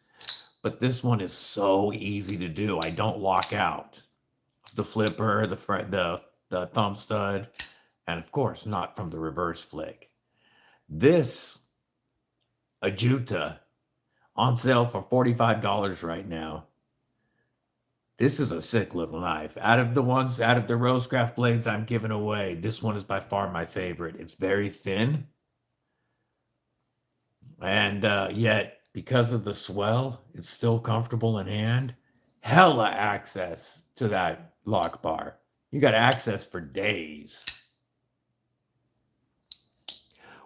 But this one is so easy to do. I don't lock out. The flipper, the thumb stud, and of course not from the reverse flick. This Ajuta on sale for $45 right now. This is a sick little knife. Out of the Rosecraft blades I'm giving away, this one is by far my favorite. It's very thin, and yet because of the swell, it's still comfortable in hand. Hella access to that lock bar. You got access for days.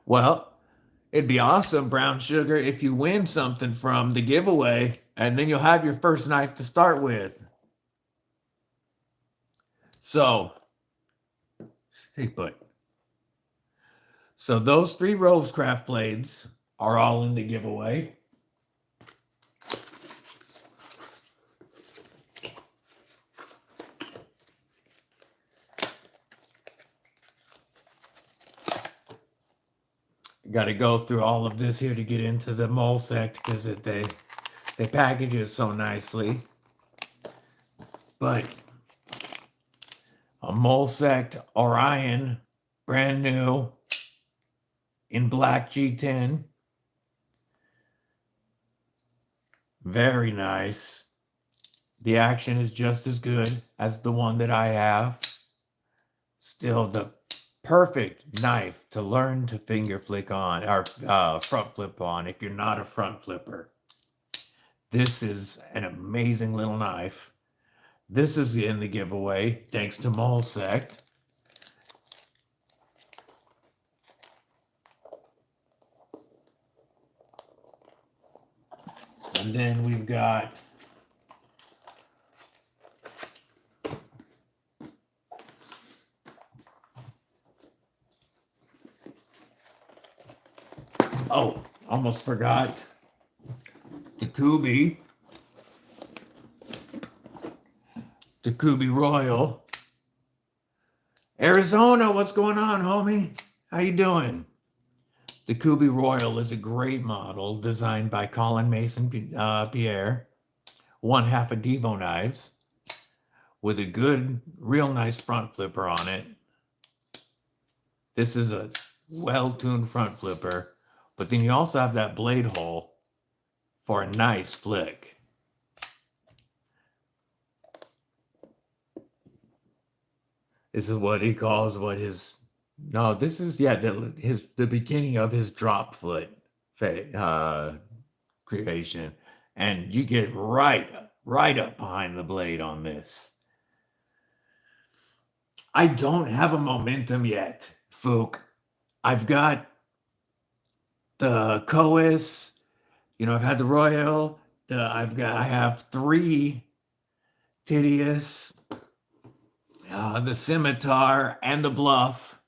Well, it'd be awesome, Brown Sugar, if you win something from the giveaway, and then you'll have your first knife to start with. So, stay put. So those 3 Rosecraft blades are all in the giveaway. Got to go through all of this here to get into the Molsect because they package it so nicely. But a Molsect Orion, brand new, in black G10. Very nice. The action is just as good as the one that I have. Still the perfect knife to learn to finger flick on, or front flip on if you're not a front flipper. This is an amazing little knife. This is in the giveaway, thanks to Molsect. And then we've got almost forgot Takumi Royal. Arizona, what's going on, homie? How you doing? The Takumi Royal is a great model designed by Colin Mason Pierre, one half of Devo knives, with a good, real nice front flipper on it. This is a well-tuned front flipper, but then you also have that blade hole for a nice flick. This is what he calls the beginning of his drop foot creation. And you get right up behind the blade on this. I don't have a momentum yet, Fook. I've got the Coas, I've had the Royal, I have 3 Titius, the Scimitar, and the Bluff.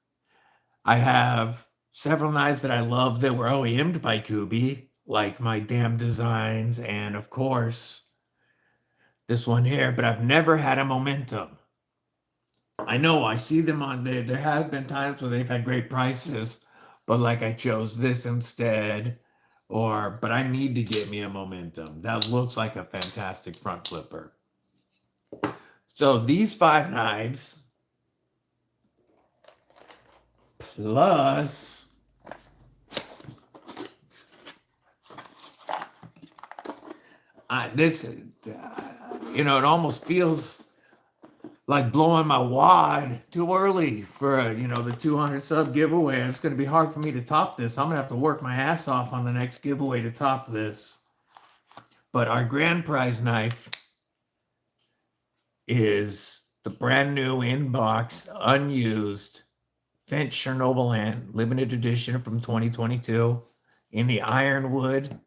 I have several knives that I love that were OEM'd by Kubi, like my Damn Designs, and of course, this one here, but I've never had a momentum. I know I see them on there. There have been times where they've had great prices, but like I chose this instead, but I need to get me a momentum. That looks like a fantastic front flipper. So these 5 knives, plus it almost feels like blowing my wad too early for the 200 sub giveaway. It's going to be hard for me to top this. I'm going to have to work my ass off on the next giveaway to top this. But our grand prize knife is the brand new in-box, unused Fendt Chernobyl limited edition from 2022 in the ironwood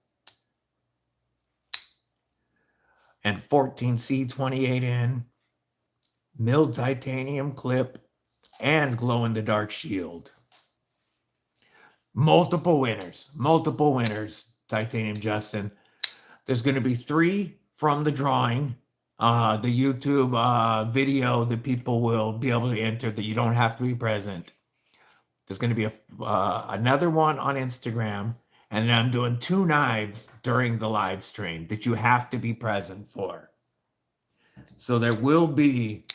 and 14C28N milled titanium clip and glow-in-the-dark shield. Multiple winners, Titanium Justin. There's going to be 3 from the drawing. The YouTube video that people will be able to enter, that you don't have to be present. There's going to be another one on Instagram, and then I'm doing 2 knives during the live stream that you have to be present for. So there will be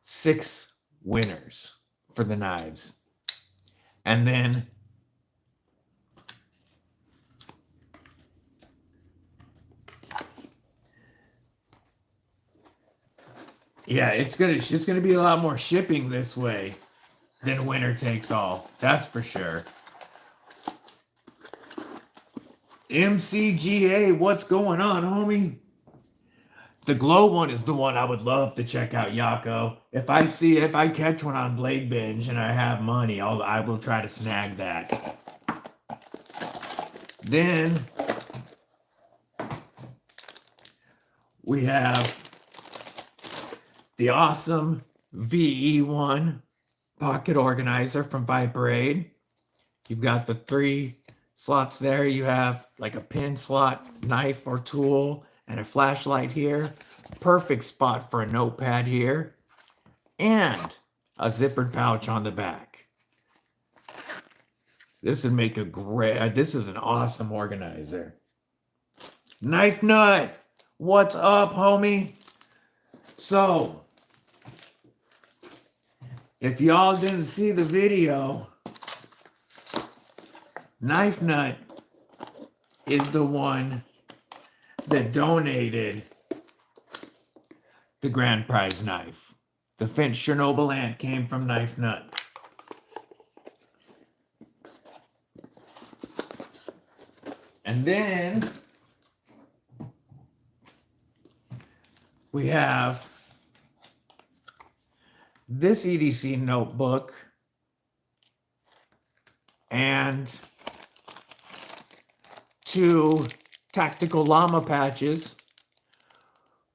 6 winners for the knives. And then yeah, it's gonna be a lot more shipping this way than winner takes all. That's for sure. MCGA, what's going on, homie? The glow one is the one I would love to check out, Yako. If I catch one on Blade Binge and I have money, I will try to snag that. Then we have the awesome VE1 pocket organizer from Viper Aid. You've got the 3 slots there. You have like a pin slot, knife or tool, and a flashlight here. Perfect spot for a notepad here. And a zippered pouch on the back. This would make a great, this is an awesome organizer. Knife Nut, what's up, homie? So, if y'all didn't see the video, Knife Nut is the one that donated the grand prize knife. The Finch Chernobyl Ant came from Knife Nut. And then we have this EDC notebook and 2 Tactical Llama patches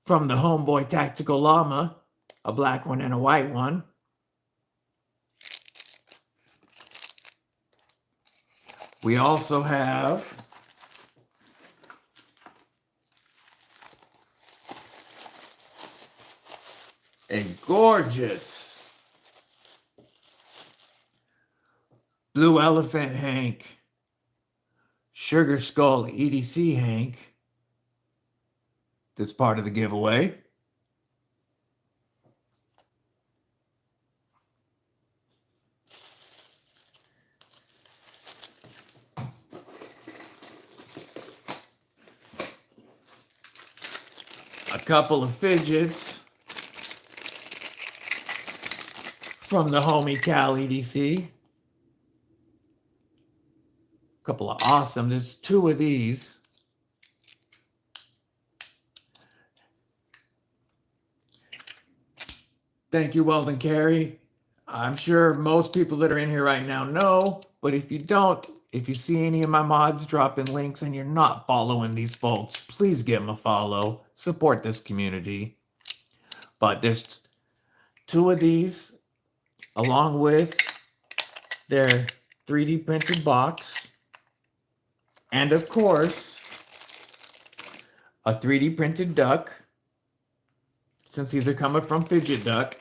from the Homeboy Tactical Llama, a black one and a white one. We also have a gorgeous Blue Elephant Hank, Sugar Skull EDC Hank. That's part of the giveaway. A couple of fidgets from the homie Cal EDC. A couple of awesome, there's 2 of these. Thank you, Weldon Carey. I'm sure most people that are in here right now know, but if you don't, if you see any of my mods dropping links and you're not following these folks, please give them a follow. Support this community. But there's 2 of these, along with their 3D printed box. And of course, a 3D printed duck, since these are coming from Fidget Duck.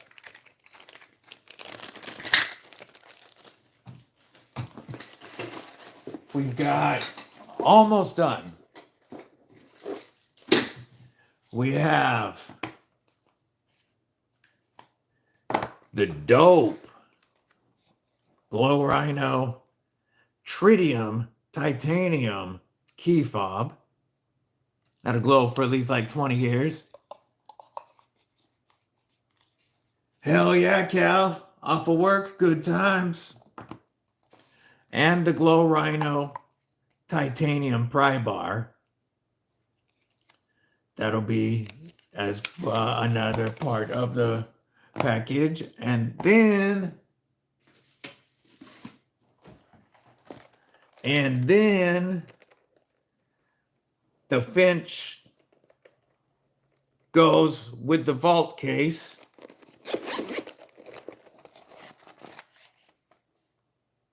We've got almost done. We have the dope Glow Rhino Tritium Titanium key fob. That'll glow for at least like 20 years. Hell yeah, Cal. Off of work, good times. And the Glow Rhino Titanium pry bar. That'll be as another part of the package. And then the Finch goes with the vault case.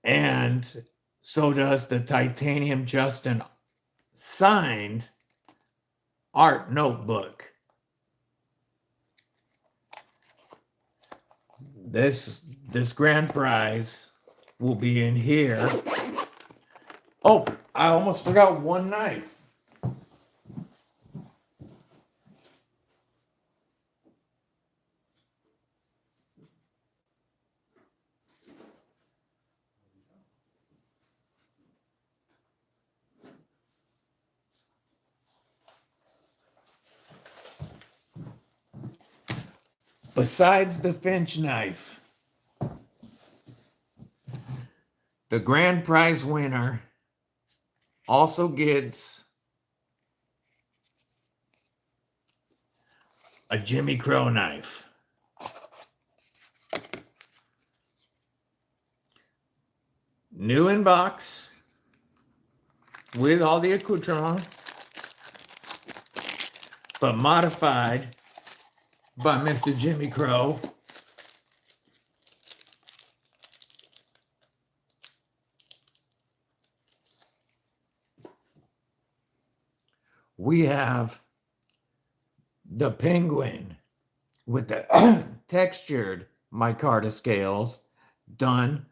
And so does the Titanium Justin signed art notebook. This grand prize will be in here. Oh, I almost forgot one knife. Besides the Finch knife, the grand prize winner also gets a Jimmy Crow knife. New in box with all the accoutrement, but modified by Mr. Jimmy Crow. We have the penguin with the textured micarta scales done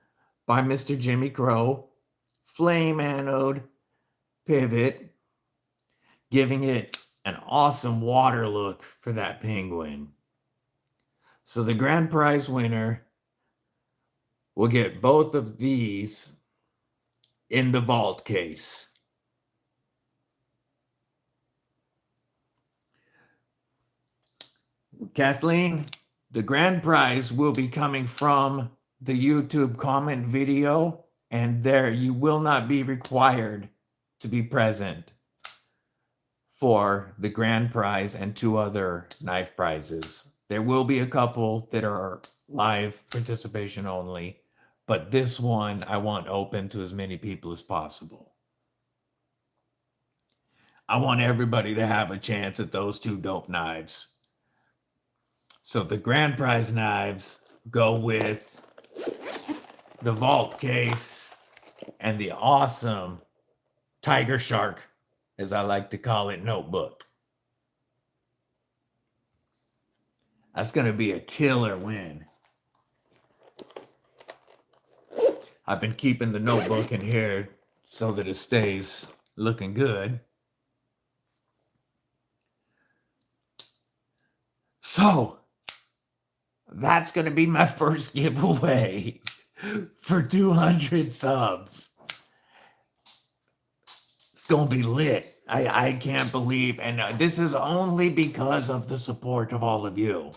by Mr. Jimmy Crow. Flame anode pivot, giving it an awesome water look for that penguin. So the grand prize winner will get both of these in the vault case. Kathleen, the grand prize will be coming from the YouTube comment video, and there you will not be required to be present for the grand prize and 2 other knife prizes. There will be a couple that are live participation only, but this one I want open to as many people as possible. I want everybody to have a chance at those 2 dope knives. So the grand prize knives go with the vault case and the awesome Tiger Shark, as I like to call it, notebook. That's going to be a killer win. I've been keeping the notebook in here so that it stays looking good. So that's going to be my first giveaway for 200 subs. It's going to be lit. I can't believe, and this is only because of the support of all of you.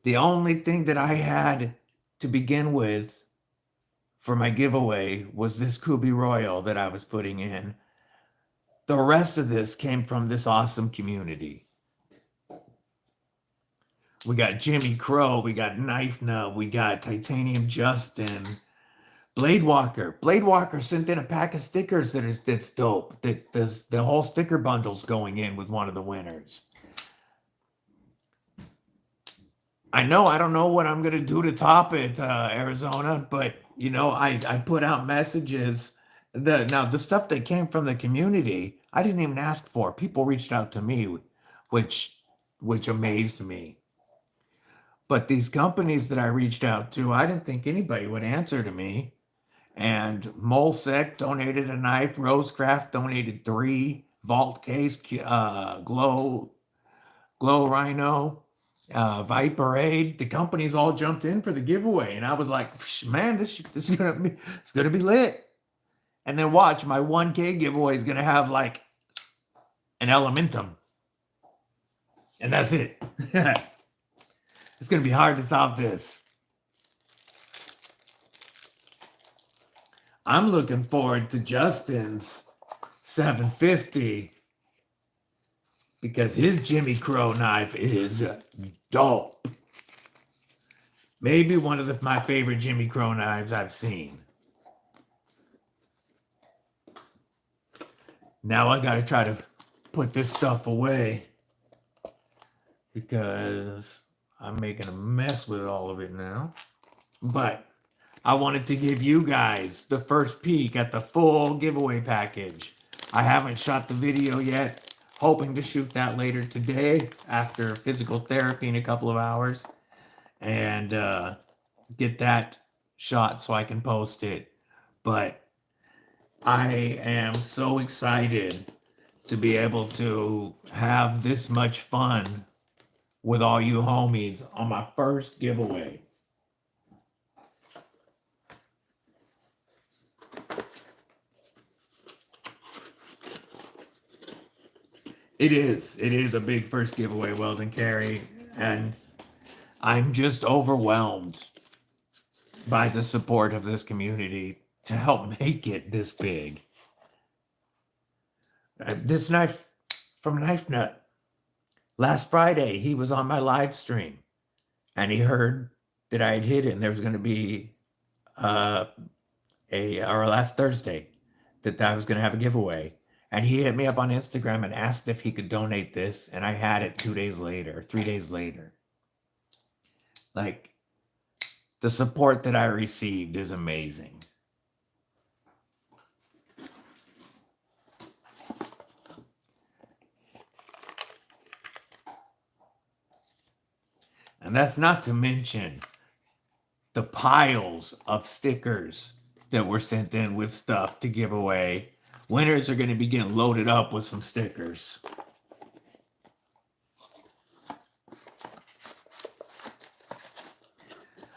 The only thing that I had to begin with for my giveaway was this Kubi Royal that I was putting in. The rest of this came from this awesome community. We got Jimmy Crow, we got Knife Nub, we got Titanium Justin, Blade Walker. Blade Walker sent in a pack of stickers that's dope. The whole sticker bundle's going in with one of the winners. I don't know what I'm gonna do to top it, Arizona, but you know, I put out messages. The stuff that came from the community, I didn't even ask for. People reached out to me, which amazed me. But these companies that I reached out to, I didn't think anybody would answer to me. And Molsec donated a knife. Rosecraft donated 3. Vault Case, Glow Rhino, Viper Aid. The companies all jumped in for the giveaway, and I was like, man, this is gonna be lit. And then watch, my 1K giveaway is gonna have like an Elementum, and that's it. It's going to be hard to top this. I'm looking forward to Justin's 750 because his Jimmy Crow knife is dope. Maybe one of my favorite Jimmy Crow knives I've seen. Now I got to try to put this stuff away because I'm making a mess with all of it now. But I wanted to give you guys the first peek at the full giveaway package. I haven't shot the video yet. Hoping to shoot that later today after physical therapy in a couple of hours. And get that shot so I can post it. But I am so excited to be able to have this much fun with all you homies on my first giveaway. It is a big first giveaway, Weldon Carey, and I'm just overwhelmed by the support of this community to help make it this big. This knife from Knife Nut. Last Friday, he was on my live stream and he heard that I had hit it and there was going to be or last Thursday that I was going to have a giveaway. And he hit me up on Instagram and asked if he could donate this. And I had it 3 days later. Like, the support that I received is amazing. And that's not to mention the piles of stickers that were sent in with stuff to give away. Winners are going to be getting loaded up with some stickers.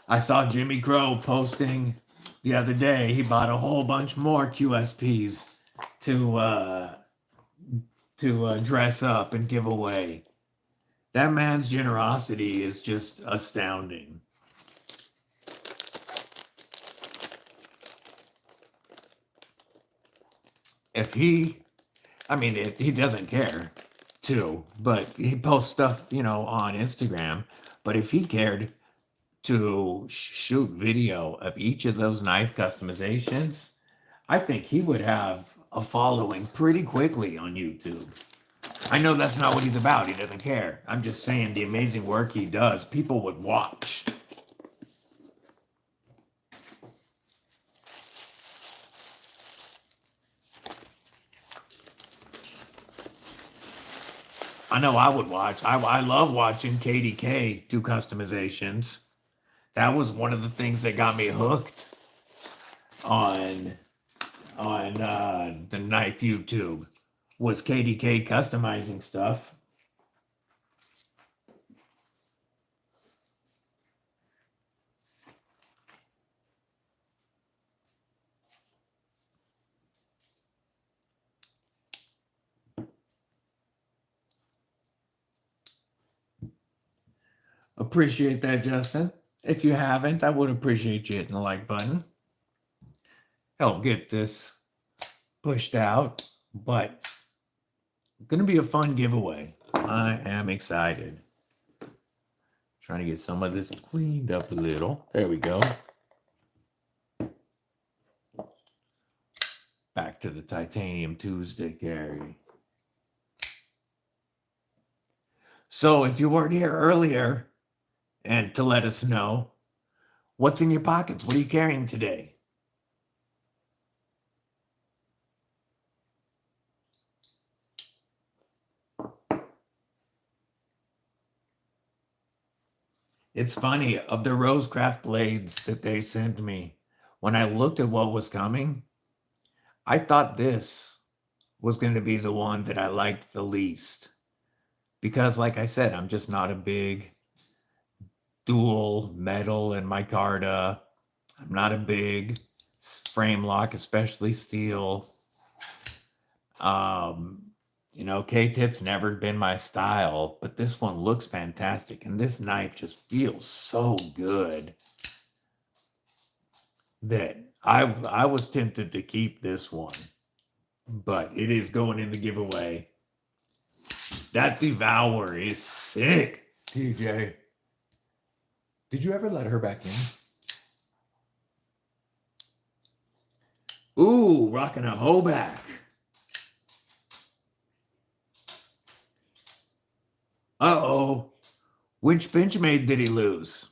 I saw Jimmy Crow posting the other day. He bought a whole bunch more QSPs to dress up and give away. That man's generosity is just astounding. If he doesn't care too, but he posts stuff, on Instagram. But if he cared to shoot video of each of those knife customizations, I think he would have a following pretty quickly on YouTube. I know that's not what he's about. He doesn't care. I'm just saying the amazing work he does, people would watch. I know I would watch. I love watching KDK do customizations. That was one of the things that got me hooked on the knife YouTube, was KDK customizing stuff. Appreciate that, Justin. If you haven't, I would appreciate you hitting the like button. Help get this pushed out, but it's going to be a fun giveaway. I am excited. Trying to get some of this cleaned up a little. There we go. Back to the Titanium Tuesday, Gary. So if you weren't here earlier, and to let us know, what's in your pockets? What are you carrying today? It's funny, of the Rosecraft blades that they sent me, when I looked at what was coming, I thought this was going to be the one that I liked the least. Because like I said, I'm just not a big dual metal and micarta. I'm not a big frame lock, especially steel. K-tip's never been my style, but this one looks fantastic, and this knife just feels so good that I was tempted to keep this one, but it is going in the giveaway. That Devour is sick, TJ. Did you ever let her back in? Ooh, rocking a Hoback. Uh-oh. Which Benchmade did he lose?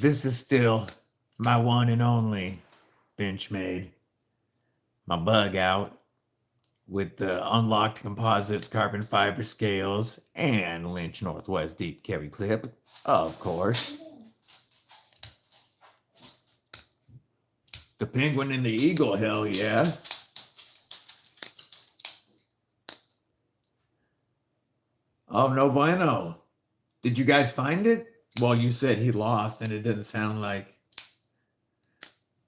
This is still my one and only Benchmade, my bug out with the unlocked composites carbon fiber scales and Lynch Northwest deep carry clip, of course. The penguin and the eagle, hell yeah. Oh, no bueno. Did you guys find it? Well, you said he lost, and it didn't sound like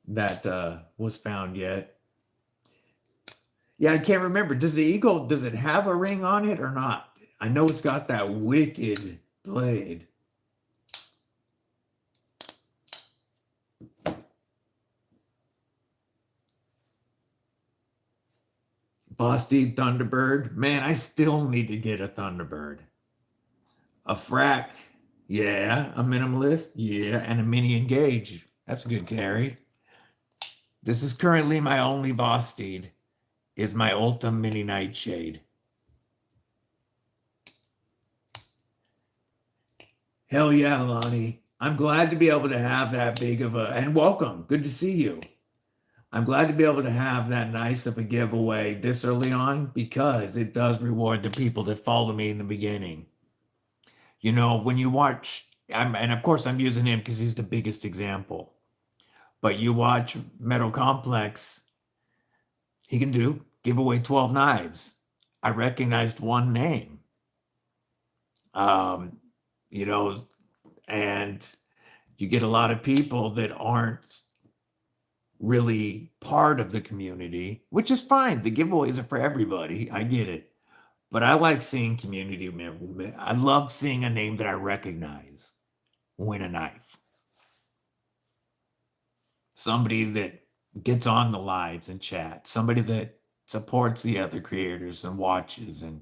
that was found yet. Yeah, I can't remember. Does the eagle, does it have a ring on it or not? I know it's got that wicked blade. Bosteed Thunderbird. Man, I still need to get a Thunderbird. A frac. Yeah. A minimalist. Yeah. And a mini engage. That's a good carry. This is currently my only Bosteed. Is my Ulta Mini Nightshade. Hell yeah, Lonnie. I'm glad to be able to have that big of a, and welcome. Good to see you. I'm glad to be able to have that nice of a giveaway this early on because it does reward the people that follow me in the beginning. You know, when you watch, and of course I'm using him because he's the biggest example, but you watch Metal Complex, he can give away 12 knives. I recognized one name. You know, and you get a lot of people that aren't really part of the community, which is fine. The giveaways are for everybody. I get it. But I like seeing community members. I love seeing a name that I recognize win a knife. Somebody that gets on the lives and chat. Somebody that supports the other creators and watches and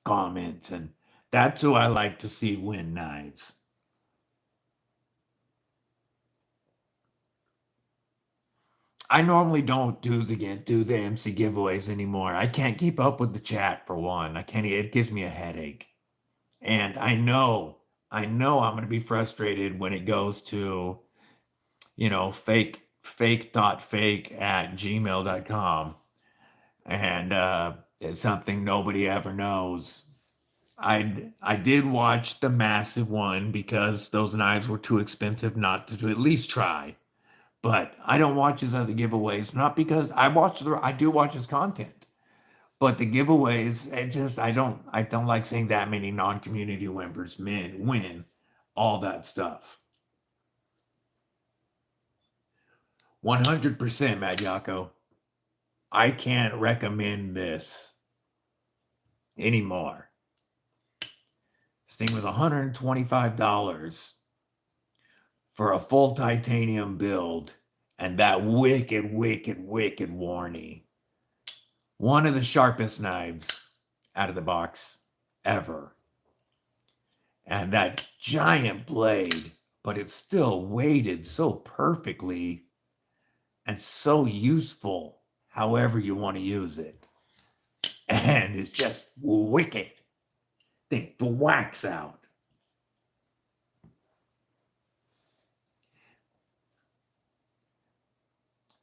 comments. And that's who I like to see win knives. I normally don't do the MC giveaways anymore. I can't keep up with the chat for one. I can't. It gives me a headache, and I'm going to be frustrated when it goes to, fake.fake@gmail.com, and it's something nobody ever knows. I did watch the massive one because those knives were too expensive not to at least try. But I don't watch his other giveaways, not because I do watch his content, but the giveaways, I don't like seeing that many non-community members win all that stuff. 100% Mad Yako. I can't recommend this anymore. This thing was $125 for a full titanium build, and that wicked warning. One of the sharpest knives out of the box ever. And that giant blade, but it's still weighted so perfectly and so useful however you want to use it. And it's just wicked. Thing whacks out.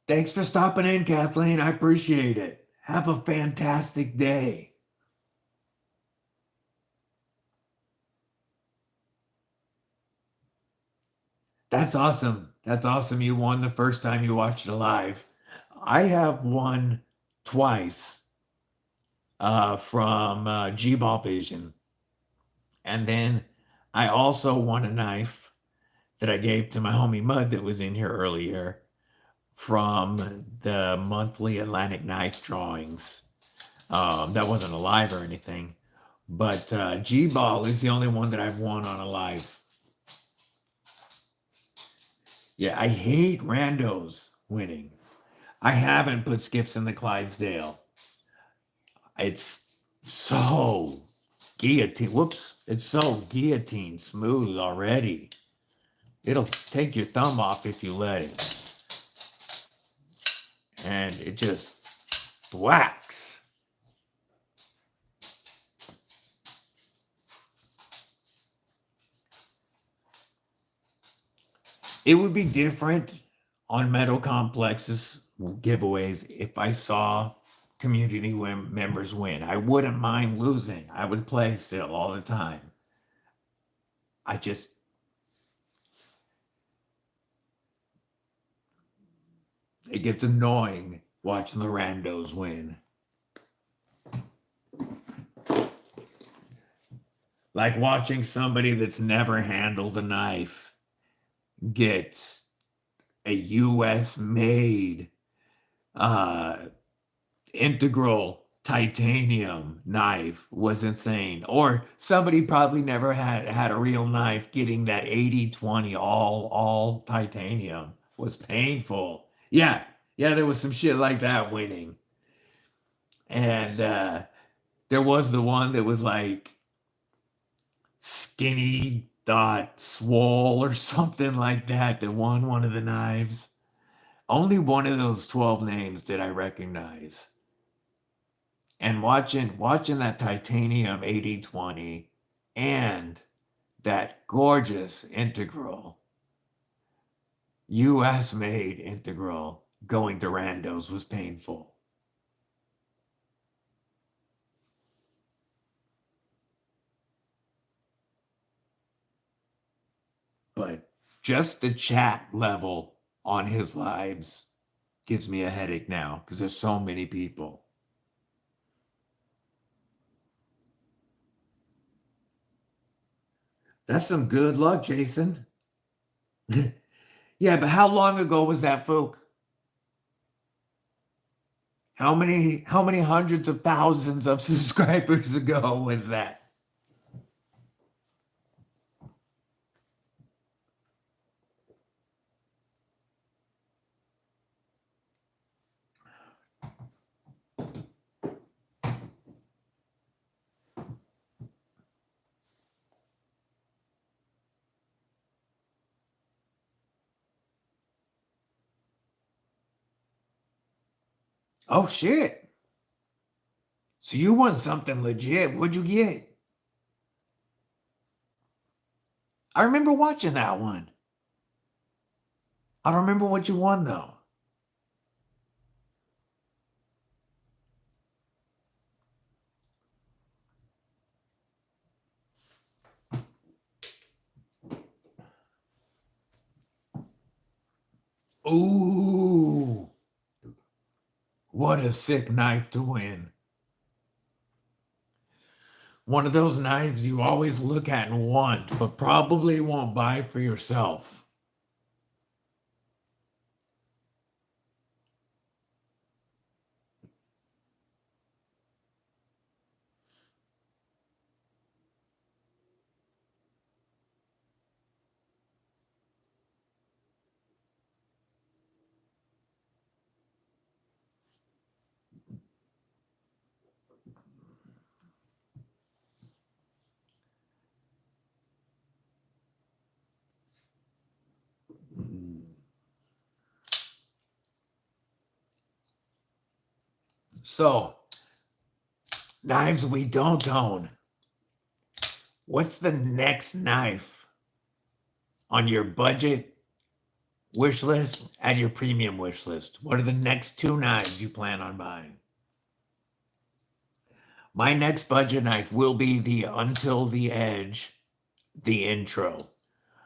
Thanks for stopping in, Kathleen. I appreciate it. Have a fantastic day. That's awesome. That's awesome. You won the first time you watched it live. I have won twice from G-Ball Vision. And then I also won a knife that I gave to my homie Mud that was in here earlier from the monthly Atlantic Knife drawings. That wasn't a live or anything, but G-Ball is the only one that I've won on a live. Yeah, I hate randos winning. I haven't put skips in the Clydesdale. It's so guillotine. Whoops. It's so guillotine smooth already. It'll take your thumb off if you let it. And it just whacks. It would be different on Metal Complex's giveaways if I saw community members win. I wouldn't mind losing. I would play still all the time. I just, it gets annoying watching the randos win. Like watching somebody that's never handled a knife get a US made integral titanium knife was insane. Or somebody probably never had a real knife getting that 80/20 all titanium was painful. Yeah, there was some shit like that winning. And there was the one that was like skinny dot swole or something like that won one of the knives. Only one of those 12 names did I recognize. And watching that titanium 80/20 and that gorgeous integral, US made integral going to randos was painful. But just the chat level on his lives gives me a headache now because there's so many people. That's some good luck, Jason. Yeah, but how long ago was that, folk? How many hundreds of thousands of subscribers ago was that? Oh shit. So you won something legit. What'd you get? I remember watching that one. I don't remember what you won though. Ooh. What a sick knife to win. One of those knives you always look at and want, but probably won't buy for yourself. So, knives we don't own. What's the next knife on your budget wish list and your premium wish list? What are the next two knives you plan on buying? My next budget knife will be the Until the Edge, the intro.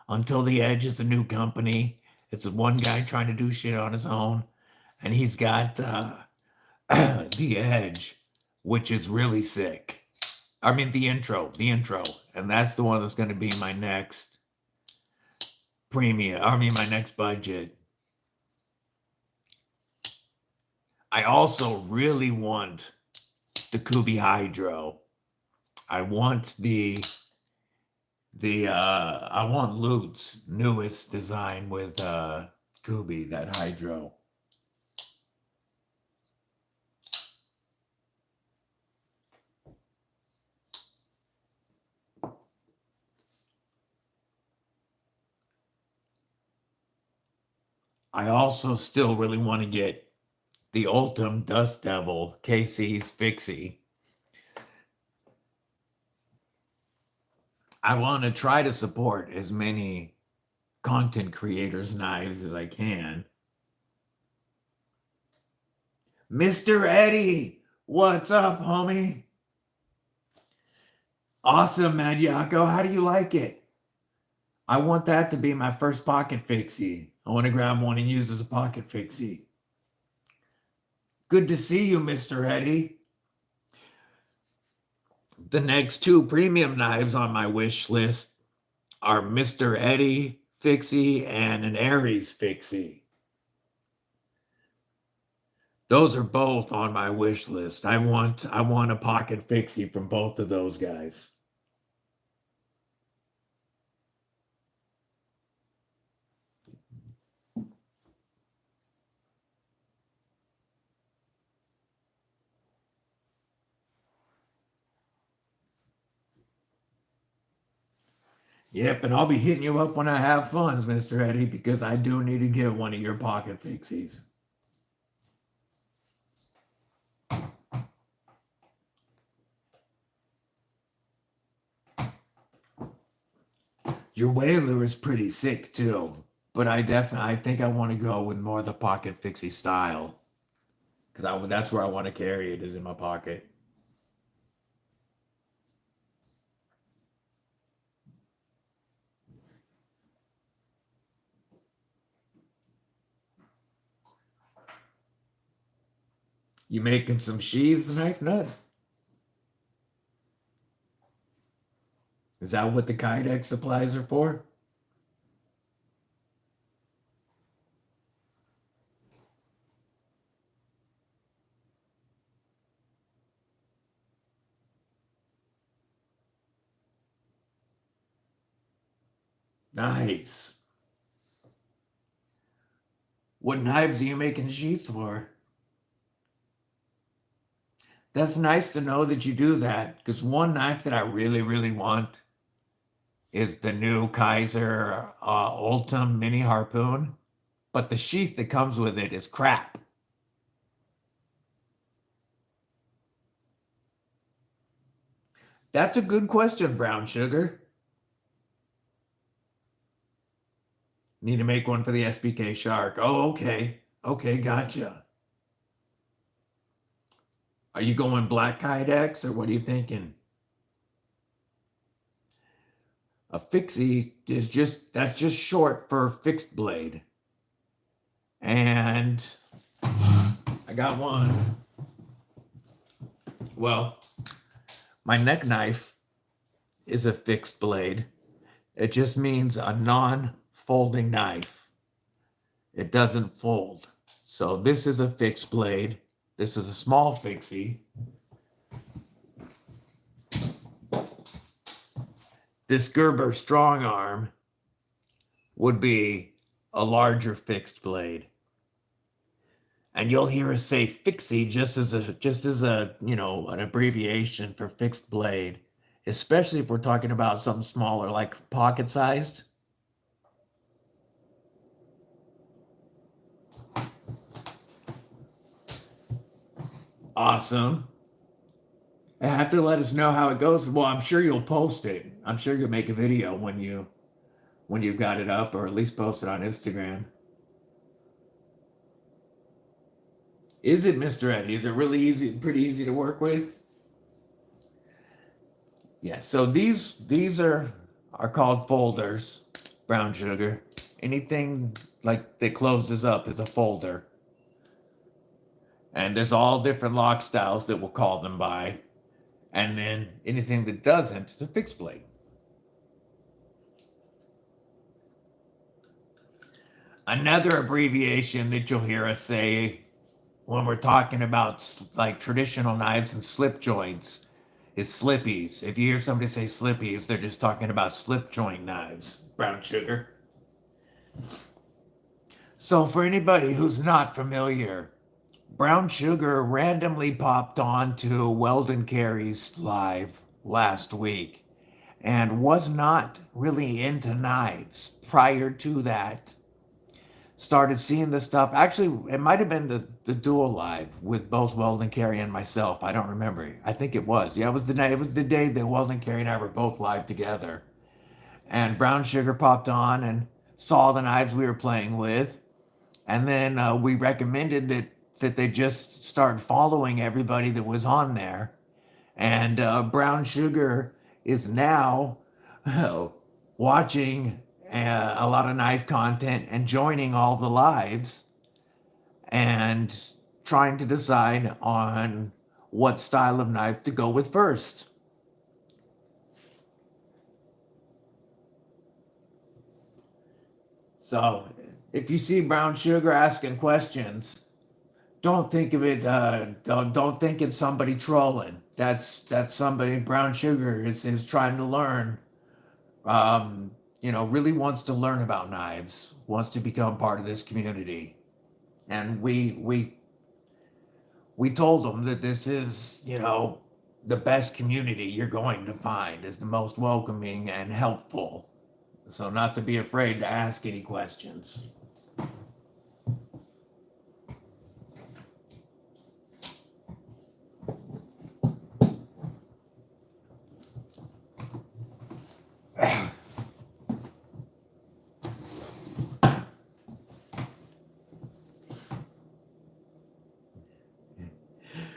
Until the Edge is a new company. It's one guy trying to do shit on his own, and he's got the Edge, which is really sick. I mean the intro, and that's the one that's going to be my next premium. I mean my next budget. I also really want the Kubi Hydro. I want I want Lute's newest design with Kubi, that Hydro. I also still really want to get the Ultim Dust Devil KC's Fixie. I want to try to support as many content creators' knives as I can. Mr. Eddie, what's up, homie? Awesome, Magyako. How do you like it? I want that to be my first pocket fixie. I want to grab one and use as a pocket fixie. Good to see you, Mr. Eddie. The next two premium knives on my wish list are Mr. Eddie fixie and an Aries fixie. Those are both on my wish list. I want a pocket fixie from both of those guys. Yep, and I'll be hitting you up when I have funds, Mr. Eddie, because I do need to get one of your pocket fixies. Your whaler is pretty sick too, but I think I want to go with more of the pocket fixie style, because that's where I want to carry it, is in my pocket. You making some sheaths, Knife Nut? Is that what the Kydex supplies are for? Nice. What knives are you making sheaths for? That's nice to know that you do that, because one knife that I really, really want is the new Kaiser Ultim Mini Harpoon, but the sheath that comes with it is crap. That's a good question, Brown Sugar. Need to make one for the SBK Shark. Oh, okay. Okay, gotcha. Are you going Black Kydex, or what are you thinking? A fixie is that's just short for fixed blade. And I got one. Well, my neck knife is a fixed blade. It just means a non-folding knife. It doesn't fold. So this is a fixed blade. This is a small fixie. This Gerber strong arm would be a larger fixed blade. And you'll hear us say fixie just as a an abbreviation for fixed blade, especially if we're talking about something smaller like pocket sized. Awesome. Have to let us know how it goes. Well, I'm sure you'll post it. I'm sure you'll make a video when you've got it up, or at least post it on Instagram. Is it, Mr. Eddie? Is it really easy, pretty easy to work with? Yeah, so these are called folders, Brown Sugar. Anything like that closes up is a folder. And there's all different lock styles that we'll call them by. And then anything that doesn't is a fixed blade. Another abbreviation that you'll hear us say when we're talking about like traditional knives and slip joints is slippies. If you hear somebody say slippies, they're just talking about slip joint knives, Brown Sugar. So for anybody who's not familiar, Brown Sugar randomly popped on to Weldon Carey's live last week and was not really into knives prior to that. Started seeing the stuff. Actually, it might have been the dual live with both Weldon Carey and myself. I don't remember. I think it was. Yeah, it was the night. It was the day that Weldon Carey and I were both live together. And Brown Sugar popped on and saw the knives we were playing with, and then we recommended that that they just started following everybody that was on there. And Brown Sugar is now watching a lot of knife content and joining all the lives and trying to decide on what style of knife to go with first. So if you see Brown Sugar asking questions, don't think of it. Don't think it's somebody trolling. That's somebody. Brown Sugar is trying to learn. Really wants to learn about knives. Wants to become part of this community, and we told him that this is the best community you're going to find. Is the most welcoming and helpful. So not to be afraid to ask any questions.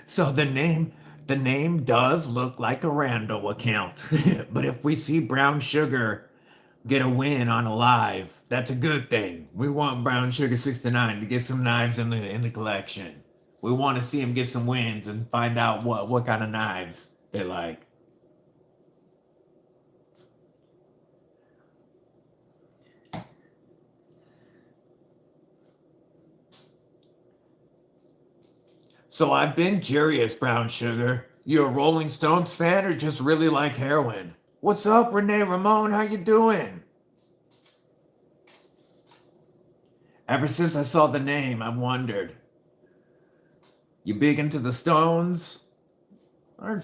So the name does look like a rando account. But if we see Brown Sugar get a win on a live, that's a good thing. We want Brown Sugar 69 to get some knives in the collection. We want to see him get some wins and find out what kind of knives they like. So I've been curious, Brown Sugar. You a Rolling Stones fan or just really like heroin? What's up, Renee Ramon? How you doing? Ever since I saw the name, I've wondered. You big into the Stones? Or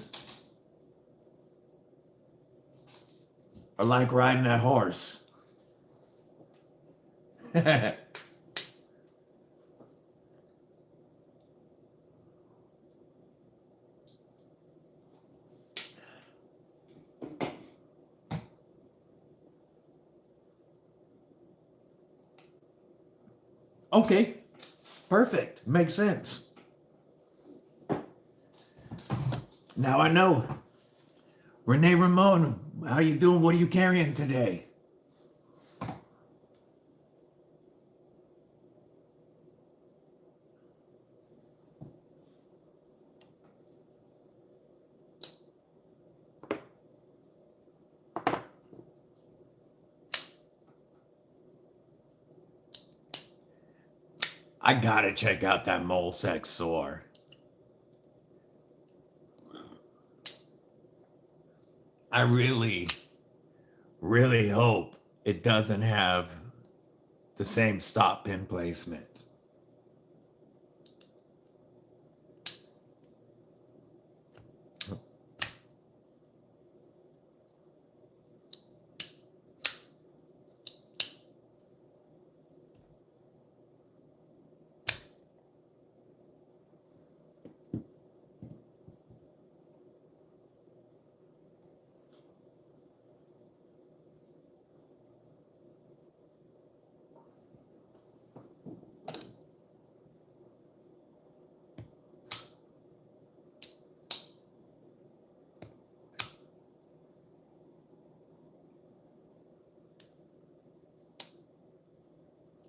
like riding that horse? Okay, perfect. Makes sense. Now I know. Renee Ramon, how you doing? What are you carrying today? I gotta check out that Mole Sex Sore. I really, really hope it doesn't have the same stop pin placement.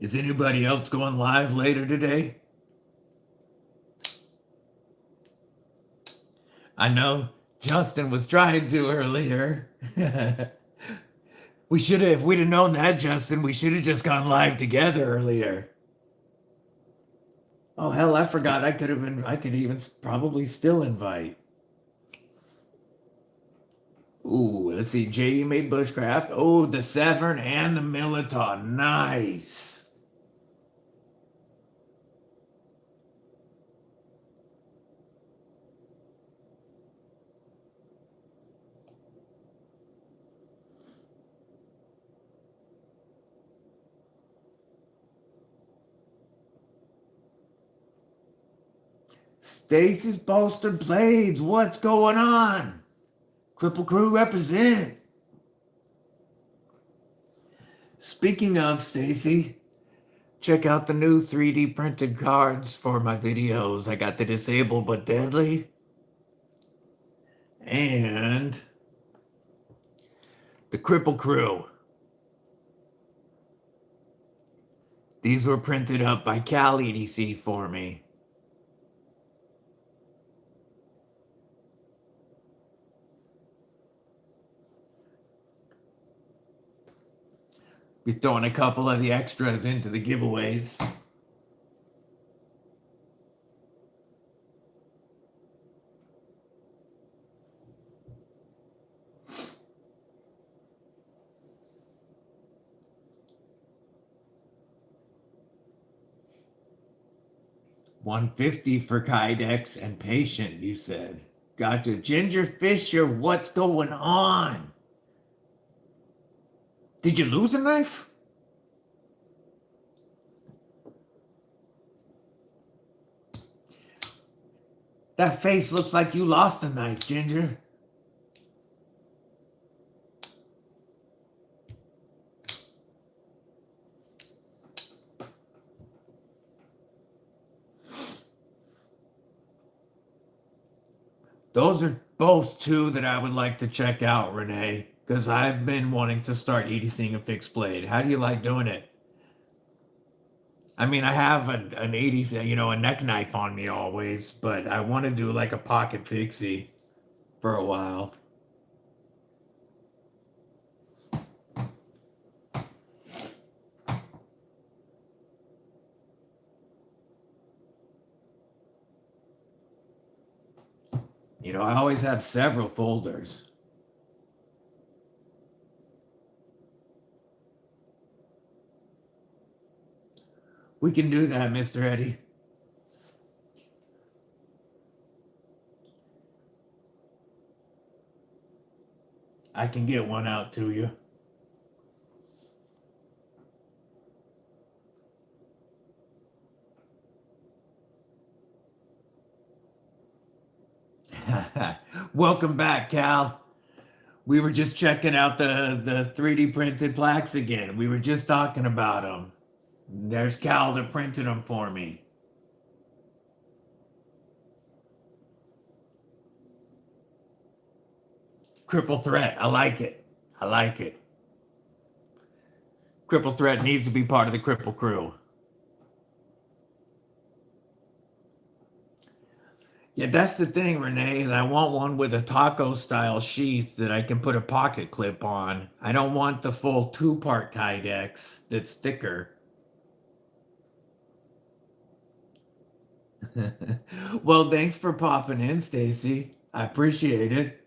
Is anybody else going live later today? I know Justin was trying to earlier. We should have, if we'd have known that, Justin, we should have just gone live together earlier. Oh hell, I forgot. I could even probably still invite. Ooh, let's see. JD made Bushcraft. Oh, the Severn and the Militon. Nice. Stacy's Bolstered Blades. What's going on? Cripple Crew represent. Speaking of Stacy, check out the new 3D printed cards for my videos. I got the Disabled but Deadly and the Cripple Crew. These were printed up by Cal EDC for me. Be throwing a couple of the extras into the giveaways. $150 for Kydex and Patient, you said. Gotcha. Ginger Fisher, what's going on? Did you lose a knife? That face looks like you lost a knife, Ginger. Those are both two that I would like to check out, Renee, because I've been wanting to start EDCing a fixed blade. How do you like doing it? I mean, I have an 80s, a neck knife on me always, but I want to do like a pocket fixie for a while. I always have several folders. We can do that, Mr. Eddie. I can get one out to you. Welcome back, Cal. We were just checking out the 3D printed plaques again. We were just talking about them. There's Cal that printed them for me. Cripple Threat. I like it. I like it. Cripple Threat needs to be part of the Cripple Crew. Yeah, that's the thing, Renee. Is I want one with a taco style sheath that I can put a pocket clip on. I don't want the full 2-part Kydex that's thicker. Well, thanks for popping in, Stacy. I appreciate it.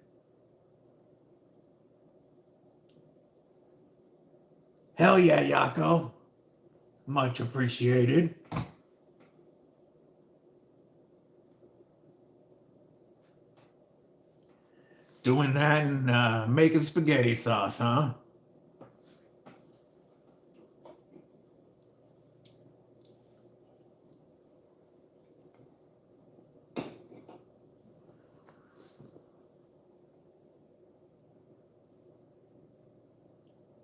Hell yeah, Yako. Much appreciated. Doing that and making spaghetti sauce, huh?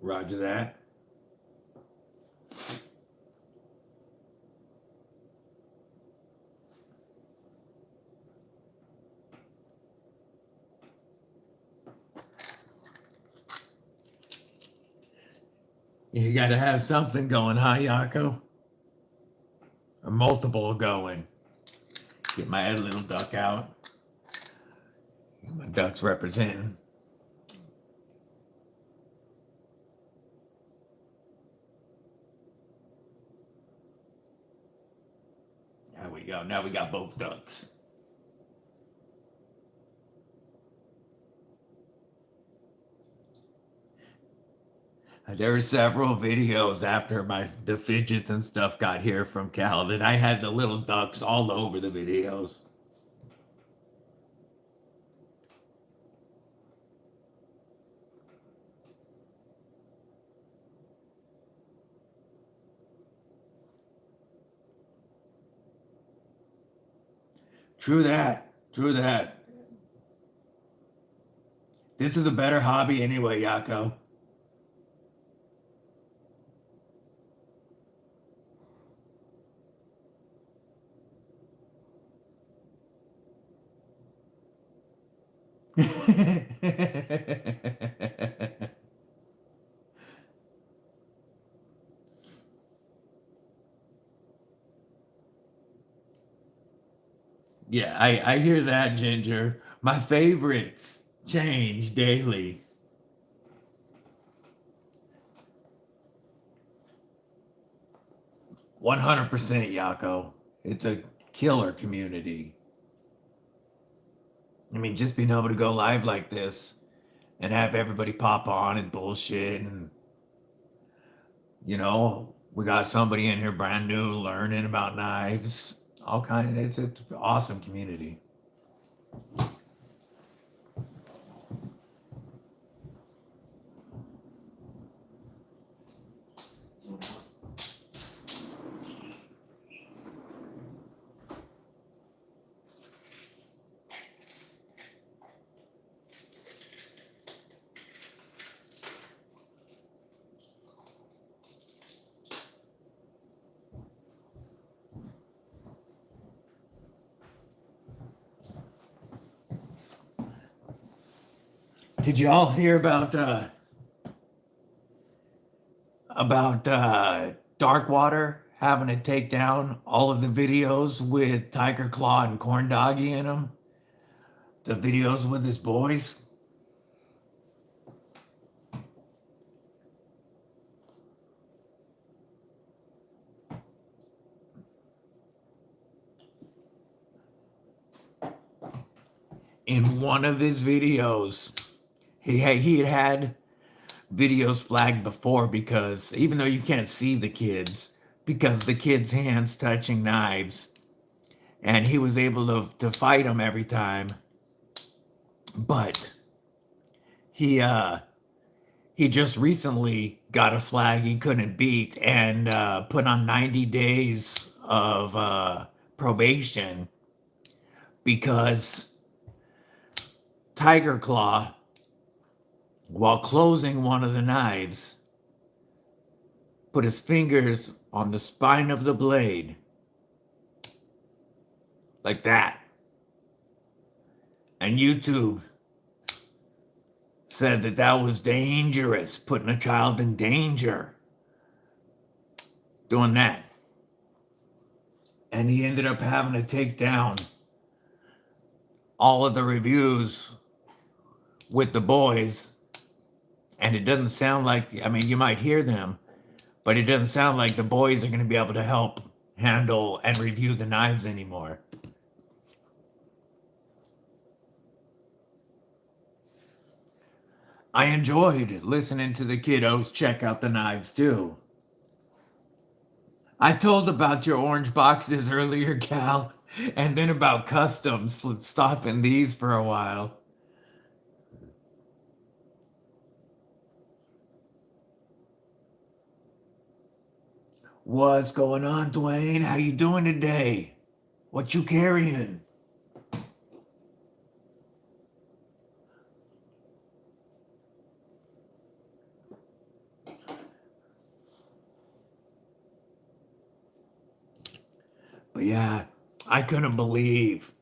Roger that. You got to have something going, huh, Yako? Or multiple going. Get my little duck out. My duck's representing. There we go. Now we got both ducks. There were several videos after the fidgets and stuff got here from Cal that I had the little ducks all over the videos. True that. True that. This is a better hobby anyway, Yako. Yeah, I hear that, Ginger. My favorites change daily. 100% Yako. It's a killer community. I mean, just being able to go live like this and have everybody pop on and bullshit and we got somebody in here brand new learning about knives. All kinds. It's an awesome community. Did you all hear about Darkwater having to take down all of the videos with Tiger Claw and Corn Doggy in them? The videos with his boys? In one of his videos, he had videos flagged before because even though you can't see the kids, because the kids' hands touching knives, and he was able to fight them every time. But he just recently got a flag he couldn't beat and put on 90 days of probation because Tiger Claw, while closing one of the knives, put his fingers on the spine of the blade. Like that. And YouTube said that that was dangerous, putting a child in danger doing that. And he ended up having to take down all of the reviews with the boys. And it doesn't sound like, I mean, you might hear them, but it doesn't sound like the boys are going to be able to help handle and review the knives anymore. I enjoyed listening to the kiddos check out the knives too. I told about your orange boxes earlier, Cal, and then about customs, stopping these for a while. What's going on, Dwayne? How you doing today? What you carrying? But yeah, I couldn't believe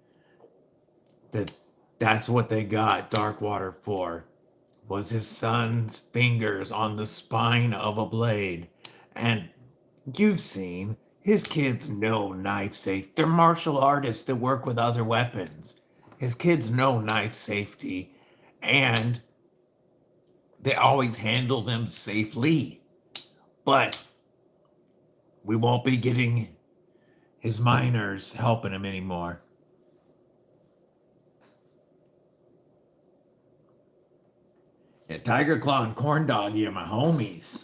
that that's what they got Darkwater for, was his son's fingers on the spine of a blade. And you've seen, his kids know knife safe. They're martial artists that work with other weapons. His kids know knife safety, and they always handle them safely. But we won't be getting his minors helping him anymore. Yeah, Tiger Claw and Corn Doggy are my homies.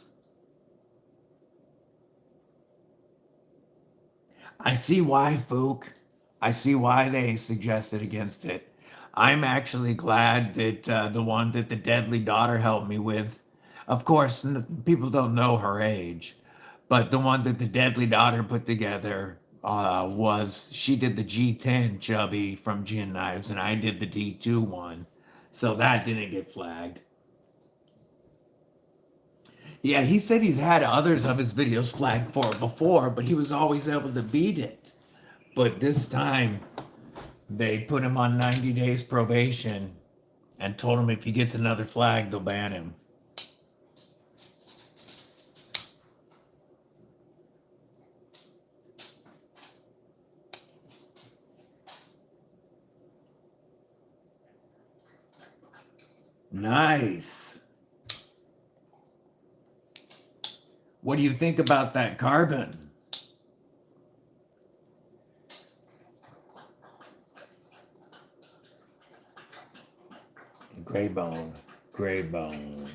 I see why, Fook. I see why they suggested against it. I'm actually glad that the one that the Deadly Daughter helped me with, of course, people don't know her age, but the one that the Deadly Daughter put together she did the G10 Chubby from Gin Knives, and I did the D2 one. So that didn't get flagged. Yeah, he said he's had others of his videos flagged for before, but he was always able to beat it. But this time, they put him on 90 days probation and told him if he gets another flag, they'll ban him. Nice. What do you think about that carbon? Gray bone. Gray bone.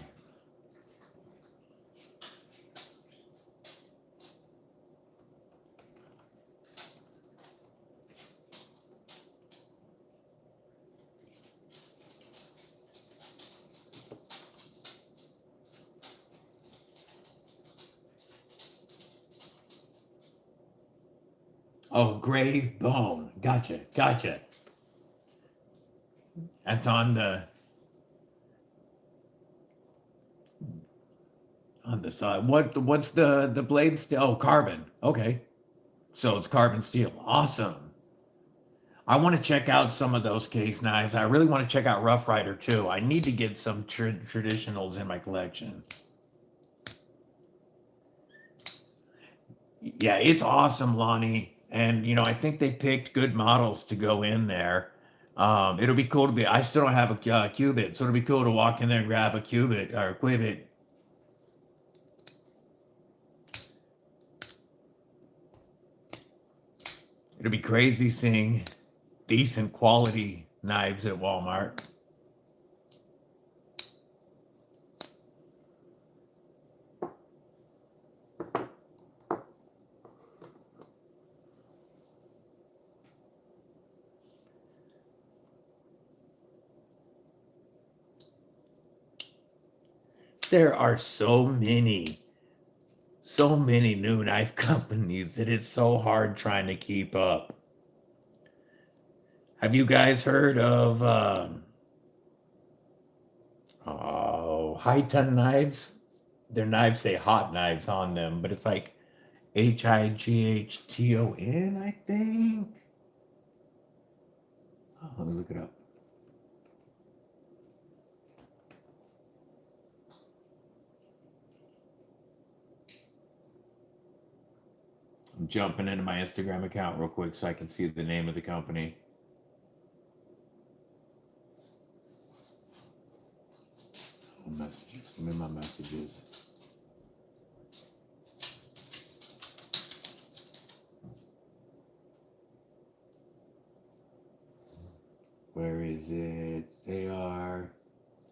Oh, gray bone. Gotcha. Gotcha. That's on the side. What's the blade steel? Oh, carbon. Okay. So it's carbon steel. Awesome. I want to check out some of those case knives. I really want to check out Rough Rider too. I need to get some traditionals in my collection. Yeah, it's awesome, Lonnie. And I think they picked good models to go in there. It'll be cool to be. I still don't have a Cubit, so it'll be cool to walk in there and grab a Cubit or a Quibbit. It'll be crazy seeing decent quality knives at Walmart. There are so many new knife companies that it's so hard trying to keep up. Have you guys heard of High Ton Knives? Their knives say Hot Knives on them, but it's like Highton, I think. Oh, let me look it up. I'm jumping into my Instagram account real quick so I can see the name of the company. Oh, messages. Give me my messages. Where is it? They are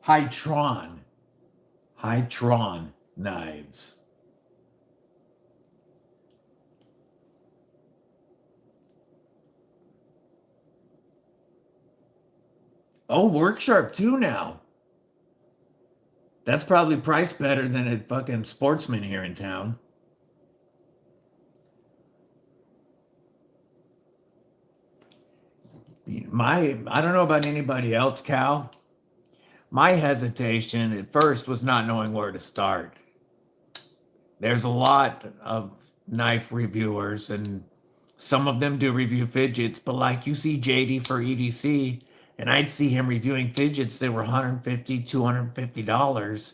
Hytron knives. Oh, Worksharp too now. That's probably priced better than a fucking Sportsman here in town. I don't know about anybody else, Cal. My hesitation at first was not knowing where to start. There's a lot of knife reviewers, and some of them do review fidgets, but like you see JD for EDC, and I'd see him reviewing fidgets that were $150, $250.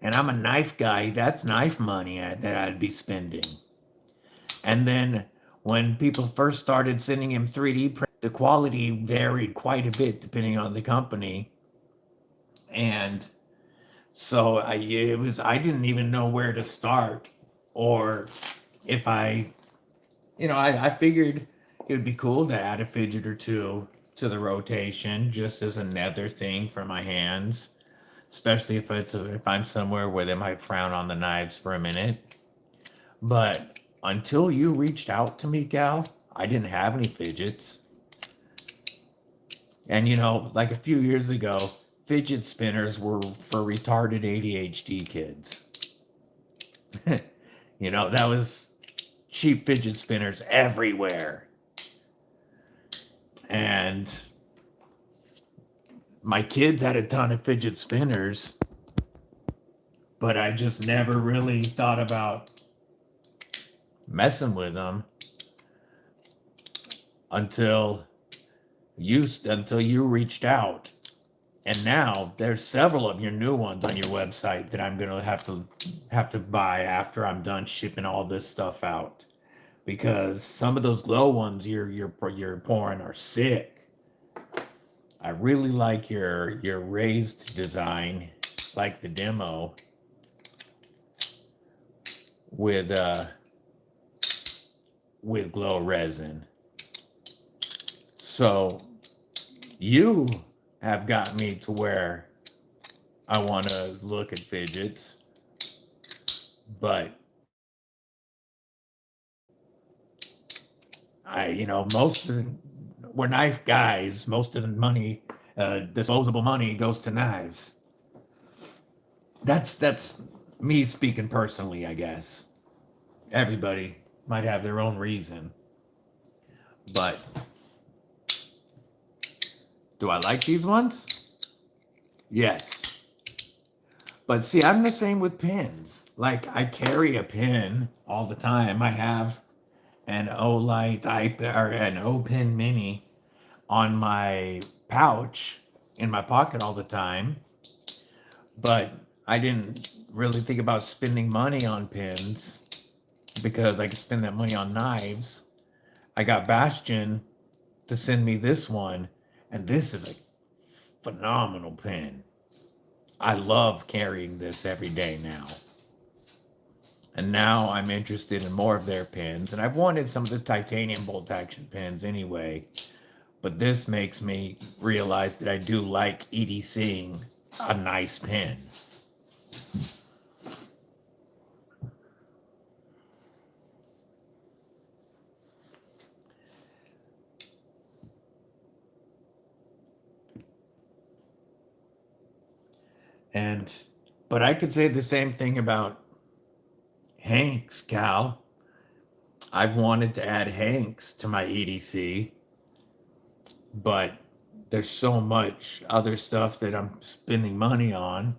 And I'm a knife guy. That's knife money that I'd be spending. And then when people first started sending him 3D print, the quality varied quite a bit depending on the company. And so I didn't even know where to start, or if I figured it would be cool to add a fidget or two to the rotation just as another thing for my hands, especially if I'm somewhere where they might frown on the knives for a minute. But until you reached out to me, Gal, I didn't have any fidgets. And like a few years ago, fidget spinners were for retarded ADHD kids. That was cheap fidget spinners everywhere. And my kids had a ton of fidget spinners, but I just never really thought about messing with them until you reached out. And now there's several of your new ones on your website that I'm gonna have to buy after I'm done shipping all this stuff out, because some of those glow ones you're pouring are sick. I really like your raised design, like the demo with glow resin. So you have got me to where I want to look at fidgets, but most of we're knife guys. Most of the money, disposable money, goes to knives. That's me speaking personally, I guess. Everybody might have their own reason, but do I like these ones? Yes. But see, I'm the same with pins. Like, I carry a pin all the time. I have an Olight or an O Pin Mini on my pouch in my pocket all the time. But I didn't really think about spending money on pins because I could spend that money on knives. I got Bastion to send me this one, and this is a phenomenal pin. I love carrying this every day now. And now I'm interested in more of their pins. And I've wanted some of the titanium bolt action pins anyway. But this makes me realize that I do like EDCing a nice pin. And, but I could say the same thing about Hanks, Cal. I've wanted to add Hanks to my EDC, but there's so much other stuff that I'm spending money on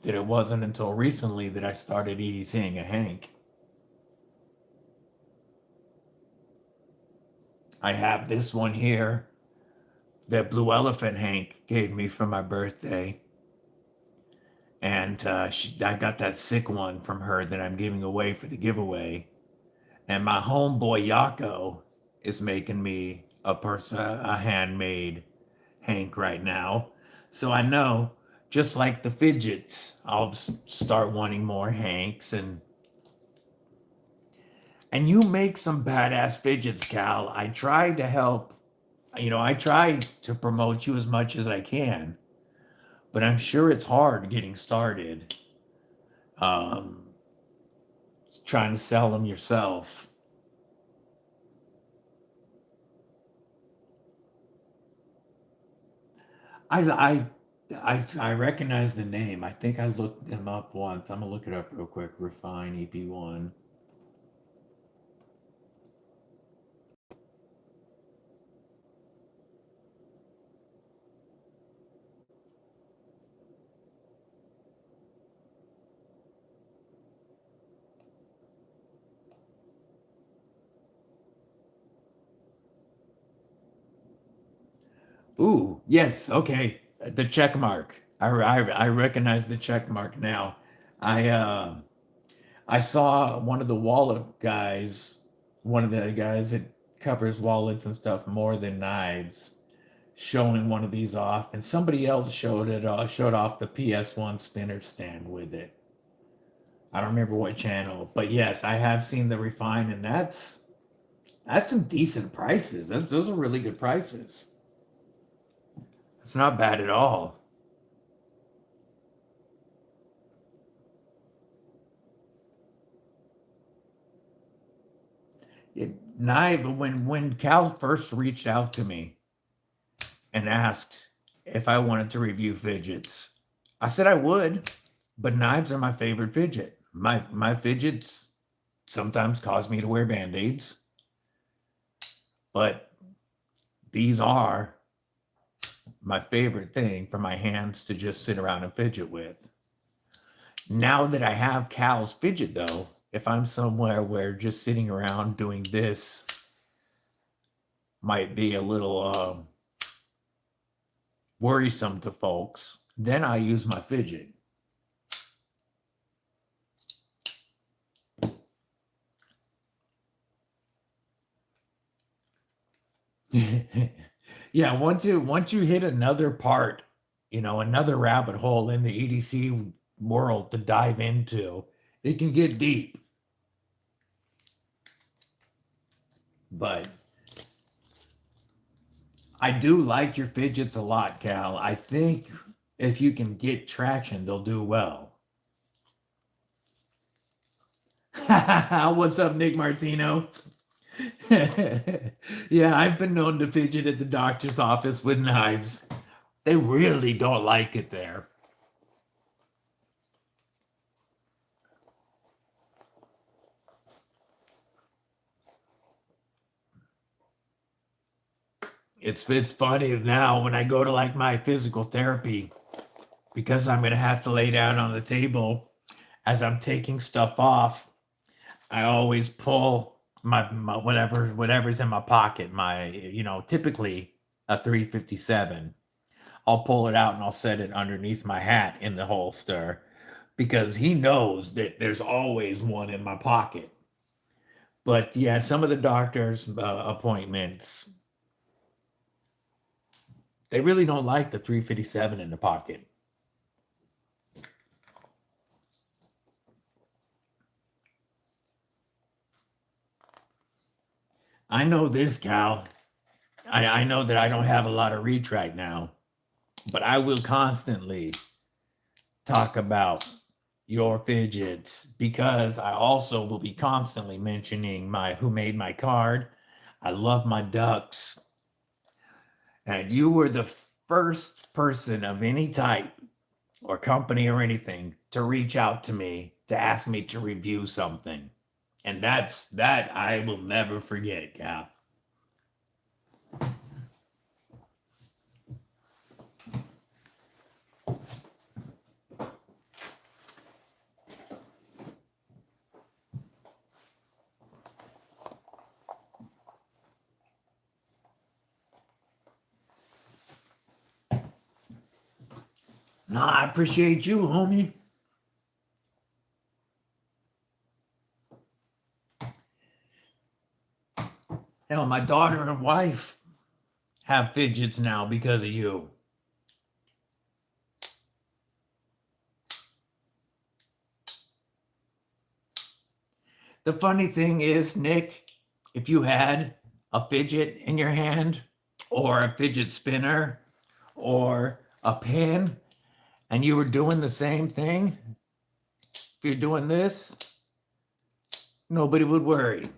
that it wasn't until recently that I started EDCing a Hank. I have this one here that Blue Elephant Hank gave me for my birthday. And I got that sick one from her that I'm giving away for the giveaway. And my homeboy Yako is making me a handmade Hank right now. So I know, just like the fidgets, I'll start wanting more Hanks. And you make some badass fidgets, Cal. I try to help. I try to promote you as much as I can, but I'm sure it's hard getting started. Um, Trying to sell them yourself. I I recognize the name. I think I looked them up once. I'm gonna look it up real quick. Refine EP1. Ooh, yes, okay. The check mark. I recognize the check mark now. I I saw one of the wallet guys, one of the guys that covers wallets and stuff more than knives, showing one of these off, and somebody else showed off the PS1 spinner stand with it. I don't remember what channel, but yes, I have seen the refine, and that's some decent prices. Those are really good prices. It's not bad at all. Knife, when Cal first reached out to me and asked if I wanted to review fidgets, I said I would, but knives are my favorite fidget. My fidgets sometimes cause me to wear band-aids, but these are my favorite thing for my hands to just sit around and fidget with. Now that I have Cal's fidget though, if I'm somewhere where just sitting around doing this might be a little worrisome to folks, then I use my fidget. Yeah, once you hit another part, another rabbit hole in the EDC world to dive into, it can get deep. But I do like your fidgets a lot, Cal. I think if you can get traction, they'll do well. What's up, Nick Martino? Yeah, I've been known to fidget at the doctor's office with knives. They really don't like it there. It's funny now when I go to like my physical therapy, because I'm gonna have to lay down on the table as I'm taking stuff off. I always pull my whatever's in my pocket. My typically a 357. I'll pull it out and I'll set it underneath my hat in the holster because he knows that there's always one in my pocket. But yeah, some of the doctor's appointments, they really don't like the 357 in the pocket. I know this, Cal. I know that I don't have a lot of reach right now, but I will constantly talk about your fidgets because I also will be constantly mentioning my who made my card. I love my ducks. And you were the first person of any type or company or anything to reach out to me to ask me to review something. And that I will never forget, Cal. No, I appreciate you, homie. Hell, my daughter and wife have fidgets now because of you. The funny thing is, Nick, if you had a fidget in your hand or a fidget spinner or a pen and you were doing the same thing, if you're doing this, nobody would worry.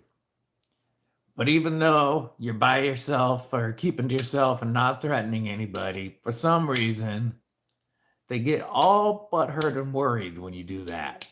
But even though you're by yourself or keeping to yourself and not threatening anybody, for some reason, they get all but hurt and worried when you do that.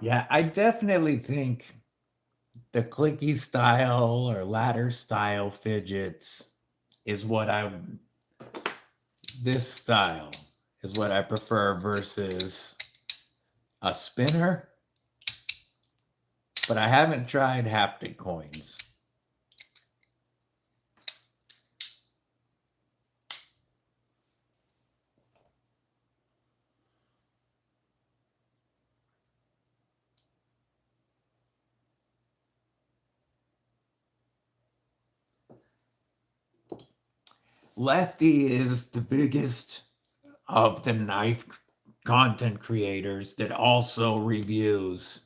Yeah, I definitely think the clicky style or ladder style fidgets is what I this style is what I prefer versus a spinner, but I haven't tried haptic coins. Lefty is the biggest of the knife content creators that also reviews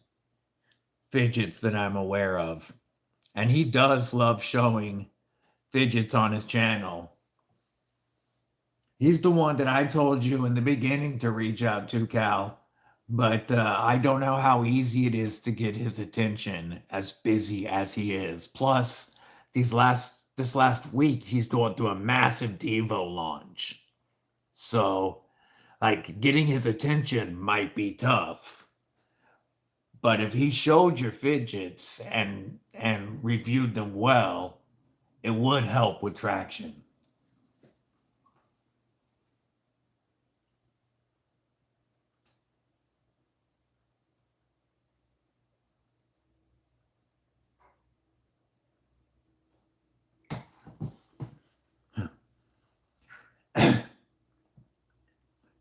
fidgets that I'm aware of. And he does love showing fidgets on his channel. He's the one that I told you in the beginning to reach out to, Cal, But I don't know how easy it is to get his attention as busy as he is. Plus, this last week he's going through a massive Devo launch. So, like getting his attention might be tough. But if he showed your fidgets and reviewed them well, it would help with traction.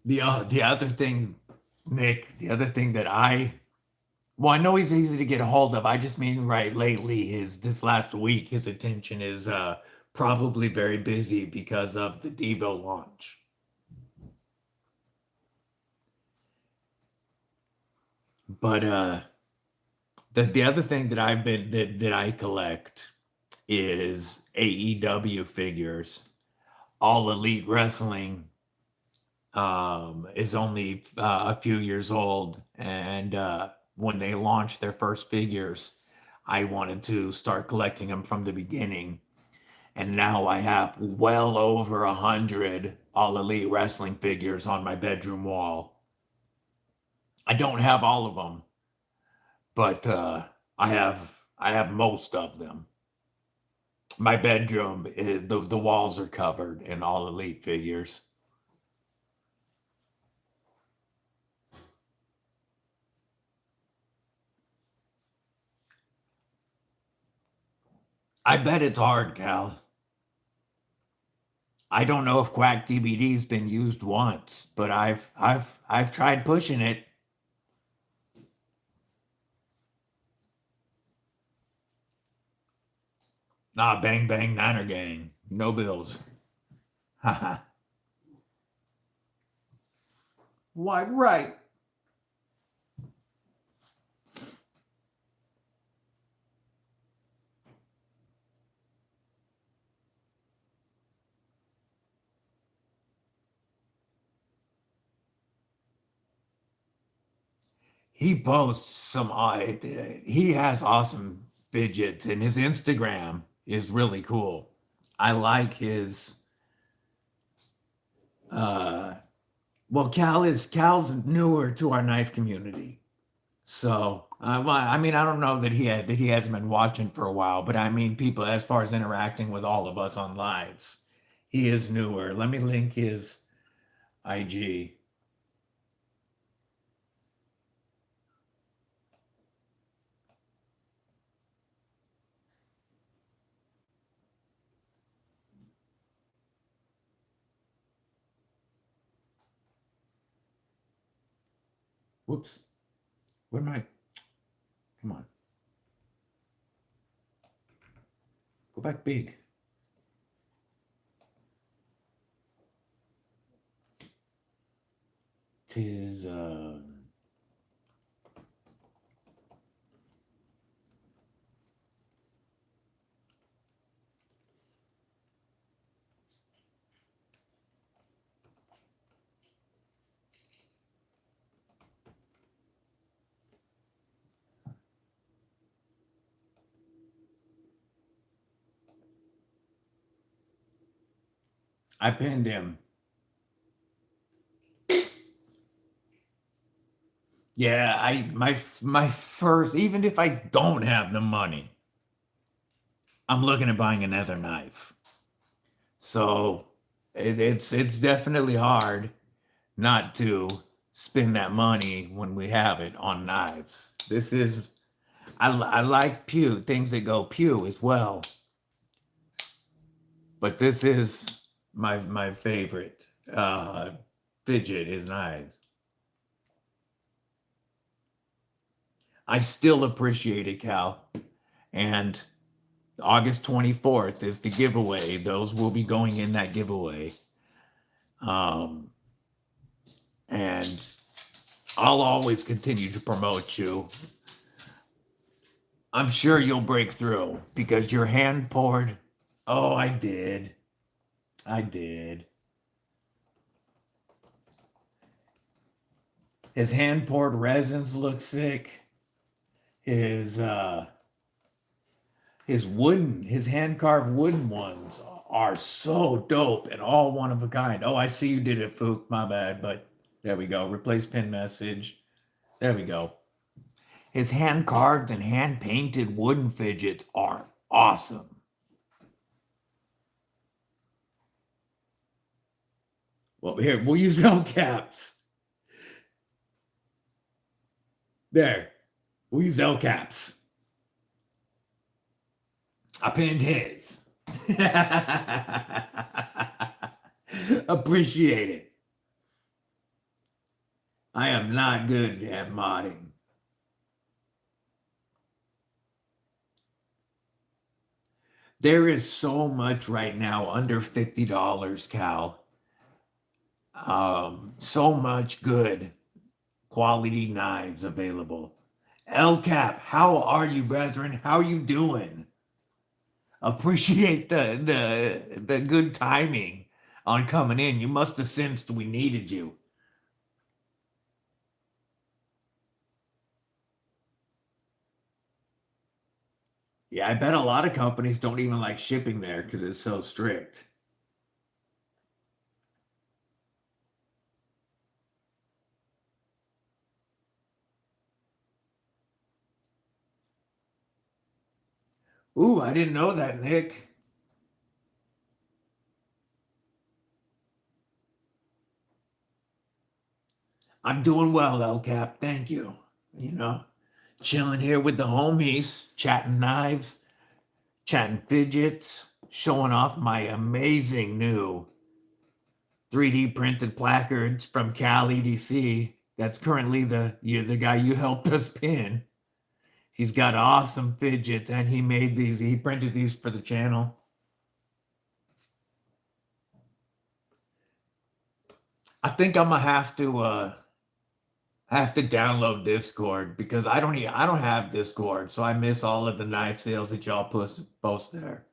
The other thing, Nick, the other thing that well, I know he's easy to get a hold of. I just mean right lately, his this last week, his attention is probably very busy because of the Devo launch. But the other thing that that I collect is AEW figures. All Elite Wrestling is only a few years old, and when they launched their first figures, I wanted to start collecting them from the beginning, and now I have well over 100 All Elite Wrestling figures on my bedroom wall. I don't have all of them, but I have most of them. My bedroom, the walls are covered in All Elite figures. I bet it's hard, Cal. I don't know if Quack DBD's been used once, but I've tried pushing it. Nah, bang bang Niner gang. No bills. Haha. Why right. He posts some he has awesome fidgets and his Instagram is really cool. I like his uh well Cal's newer to our knife community. So, well, I mean, I don't know that he hasn't been watching for a while, but I mean, people as far as interacting with all of us on lives, he is newer. Let me link his IG. Whoops, where am I? Come on, go back big. Tis I pinned him. Yeah, my first, even if I don't have the money, I'm looking at buying another knife. So it's definitely hard not to spend that money when we have it on knives. This is I like pew things that go pew as well, but this is my favorite fidget is knives. I still appreciate it, Cal. And August 24th is the giveaway. Those will be going in that giveaway. Um, and I'll always continue to promote you. I'm sure you'll break through because your hand poured. Oh, I did. I did. His hand poured resins look sick. His his hand carved wooden ones are so dope and all one of a kind. Oh, I see you did it, Fook. My bad, but there we go. Replace pin message. There we go. His hand carved and hand painted wooden fidgets are awesome. Well, here, we'll use all caps. There. We'll use L caps. I pinned his. Appreciate it. I am not good at modding. There is so much right now under $50, Cal. So much good quality knives available. El Cap, how are you, brethren? How you doing? Appreciate the good timing on coming in. You must have sensed we needed you. Yeah, I bet a lot of companies don't even like shipping there because it's so strict. Ooh, I didn't know that, Nick. I'm doing well, El Cap. Thank you. You know, chilling here with the homies, chatting knives, chatting fidgets, showing off my amazing new 3D printed placards from Cal EDC. That's currently the guy you helped us pin. He's got awesome fidgets and he made these, he printed these for the channel. I think I'm gonna have to download Discord because I don't have Discord, so I miss all of the knife sales that y'all post there.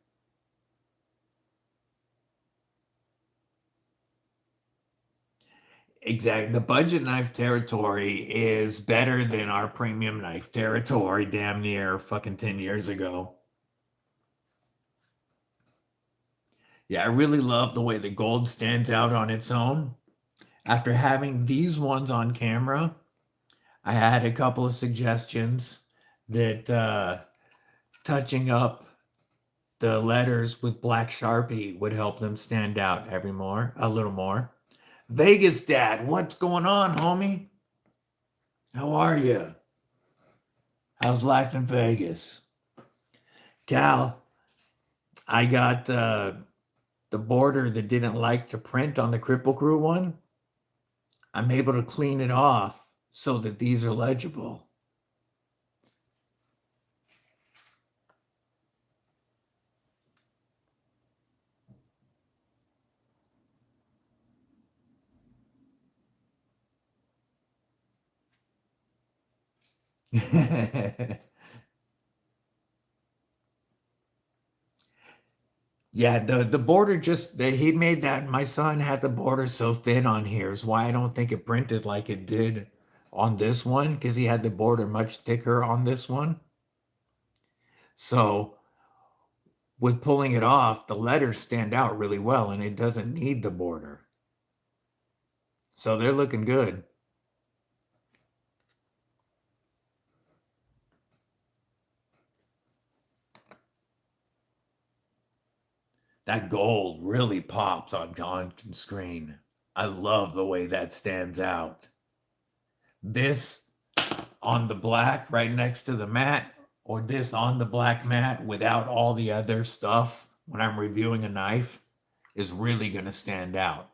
Exactly. The budget knife territory is better than our premium knife territory damn near fucking 10 years ago. Yeah, I really love the way the gold stands out on its own. After having these ones on camera, I had a couple of suggestions that touching up the letters with black Sharpie would help them stand out a little more. Vegas Dad, what's going on, homie? How are you? How's life in Vegas? Cal, I got the border that didn't like to print on the Cripple Crew one. I'm able to clean it off so that these are legible. Yeah, the border he made that. My son had the border so thin on here is why I don't think it printed like it did on this one because he had the border much thicker on this one. So with pulling it off, the letters stand out really well and it doesn't need the border. So they're looking good. That gold really pops on screen. I love the way that stands out. This on the black right next to the mat, or this on the black mat without all the other stuff when I'm reviewing a knife is really going to stand out.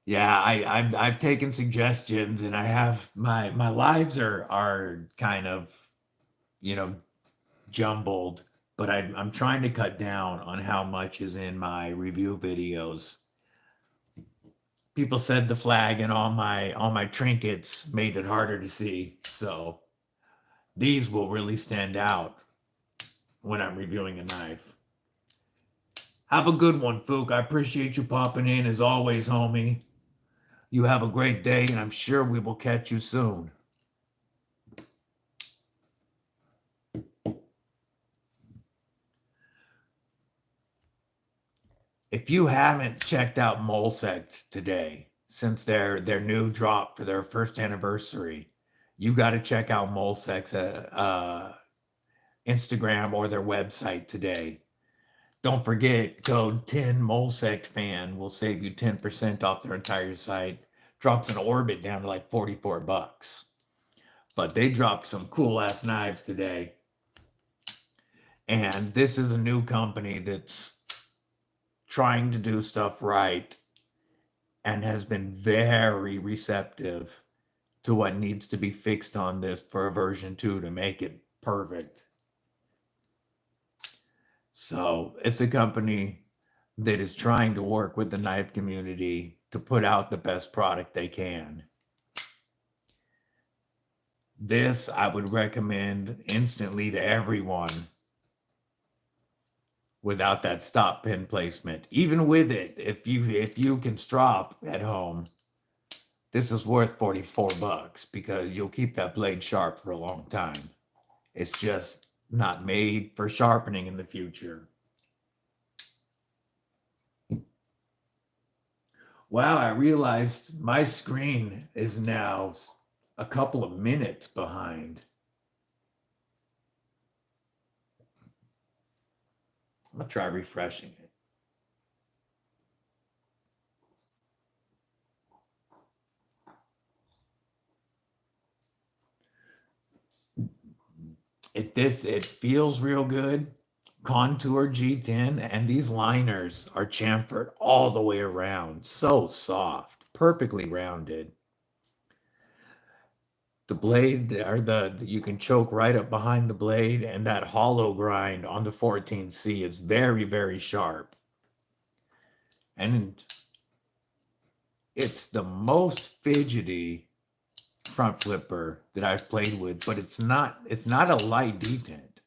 Yeah, I've taken suggestions and I have my lives are kind of, you know, jumbled, but I'm trying to cut down on how much is in my review videos. People said the flag and all my trinkets made it harder to see, so these will really stand out when I'm reviewing a knife. Have a good one, Fook. I appreciate you popping in as always, homie. You have a great day, and I'm sure we will catch you soon. If you haven't checked out Molesect today, since their new drop for their first anniversary, you got to check out Molesect's Instagram or their website today. Don't forget, code 10 Molesect fan will save you 10% off their entire site. Drops an Orbit down to like $44. But they dropped some cool ass knives today. And this is a new company that's trying to do stuff right and has been very receptive to what needs to be fixed on this for a version 2 to make it perfect. So it's a company that is trying to work with the knife community to put out the best product they can. This I would recommend instantly to everyone without that stop pin placement. Even with it, if you can strop at home, this is worth $44 because you'll keep that blade sharp for a long time. It's just not made for sharpening in the future. Wow, I realized my screen is now a couple of minutes behind. I'm gonna try refreshing it. It feels real good. Contour G10, and these liners are chamfered all the way around. So soft, perfectly rounded. The blade you can choke right up behind the blade, and that hollow grind on the 14C is very, very sharp. And it's the most fidgety front flipper that I've played with, but it's not a light detent.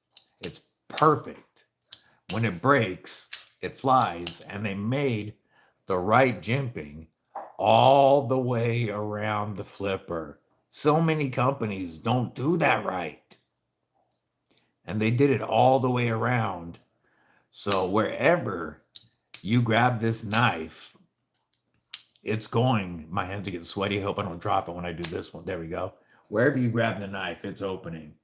It's perfect. When it breaks, it flies, and they made the right jimping all the way around the flipper. So many companies don't do that right. And they did it all the way around. So wherever you grab this knife, it's going. My hands are getting sweaty. I hope I don't drop it when I do this one. There we go. Wherever you grab the knife, it's opening.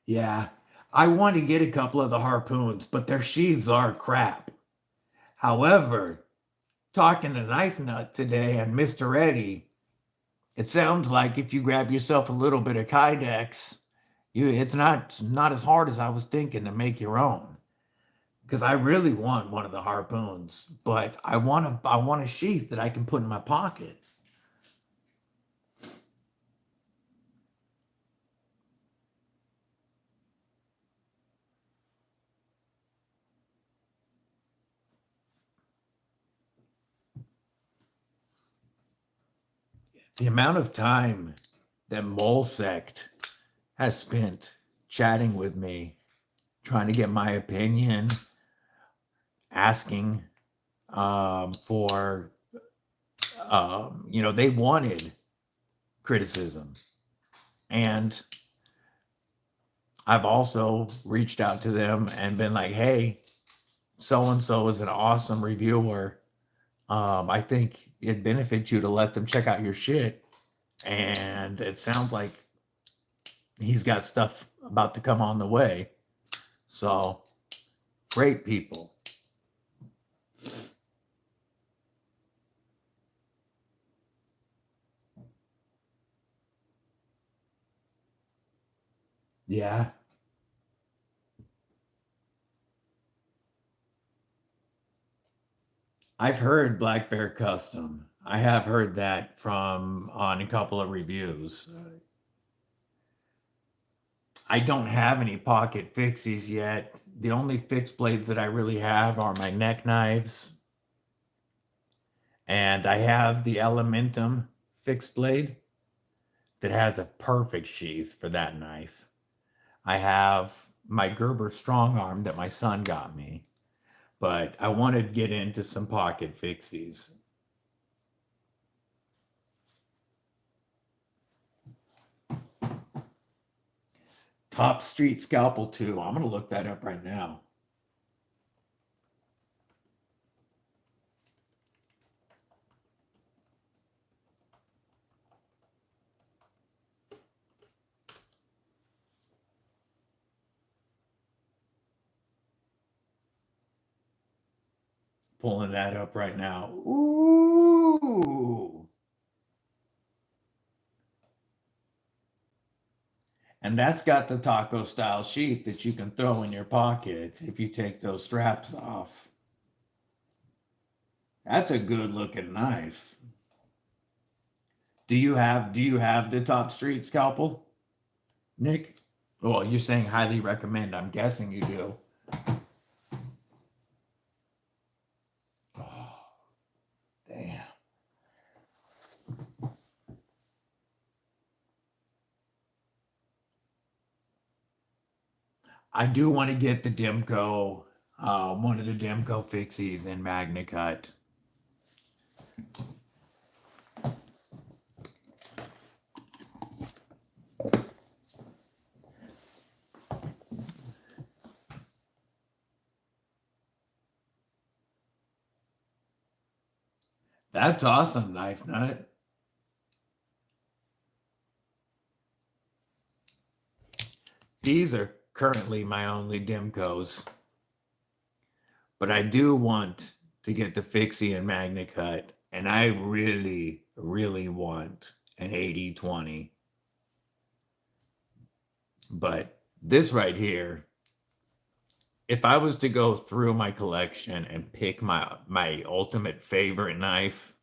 Yeah, I want to get a couple of the harpoons, but their sheaths are crap. However, talking to Knife Nut today and Mr. Eddie, it sounds like if you grab yourself a little bit of Kydex, it's not as hard as I was thinking to make your own. Because I really want one of the harpoons, but I want a sheath that I can put in my pocket. The amount of time that Molesect has spent chatting with me, trying to get my opinion, asking for, they wanted criticism. And I've also reached out to them and been like, hey, so-and-so is an awesome reviewer. I think it'd benefit you to let them check out your shit. And it sounds like he's got stuff about to come on the way. So great people. Yeah. I've heard Black Bear Custom. I have heard that from on a couple of reviews. I don't have any pocket fixies yet. The only fixed blades that I really have are my neck knives. And I have the Elementum fixed blade that has a perfect sheath for that knife. I have my Gerber strong arm that my son got me, but I want to get into some pocket fixies. Top Street Scalpel 2. I'm going to look that up right now. Pulling that up right now. Ooh. And that's got the taco style sheath that you can throw in your pocket if you take those straps off. That's a good looking knife. Do you have the Top Street Scalpel, Nick? Well, you're saying highly recommend. I'm guessing you do. Oh, damn. I do want to get the Demco, one of the Demco fixies in MagnaCut. That's awesome, Knife Nut. These are currently my only Demcos, but I do want to get the fixie in MagnaCut, and I really, really want an 80/20. But this right here, if I was to go through my collection and pick my ultimate favorite knife,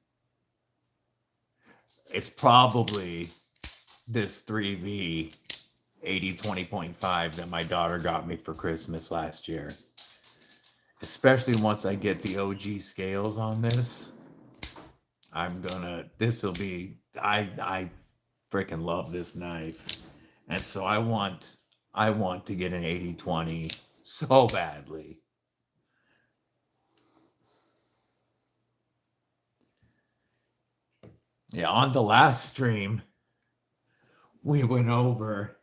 it's probably this 3V 80/20.5 that my daughter got me for Christmas last year. Especially once I get the OG scales on this, this'll be, I freaking love this knife. And so I want to get an 80/20 so badly. Yeah, on the last stream, we went over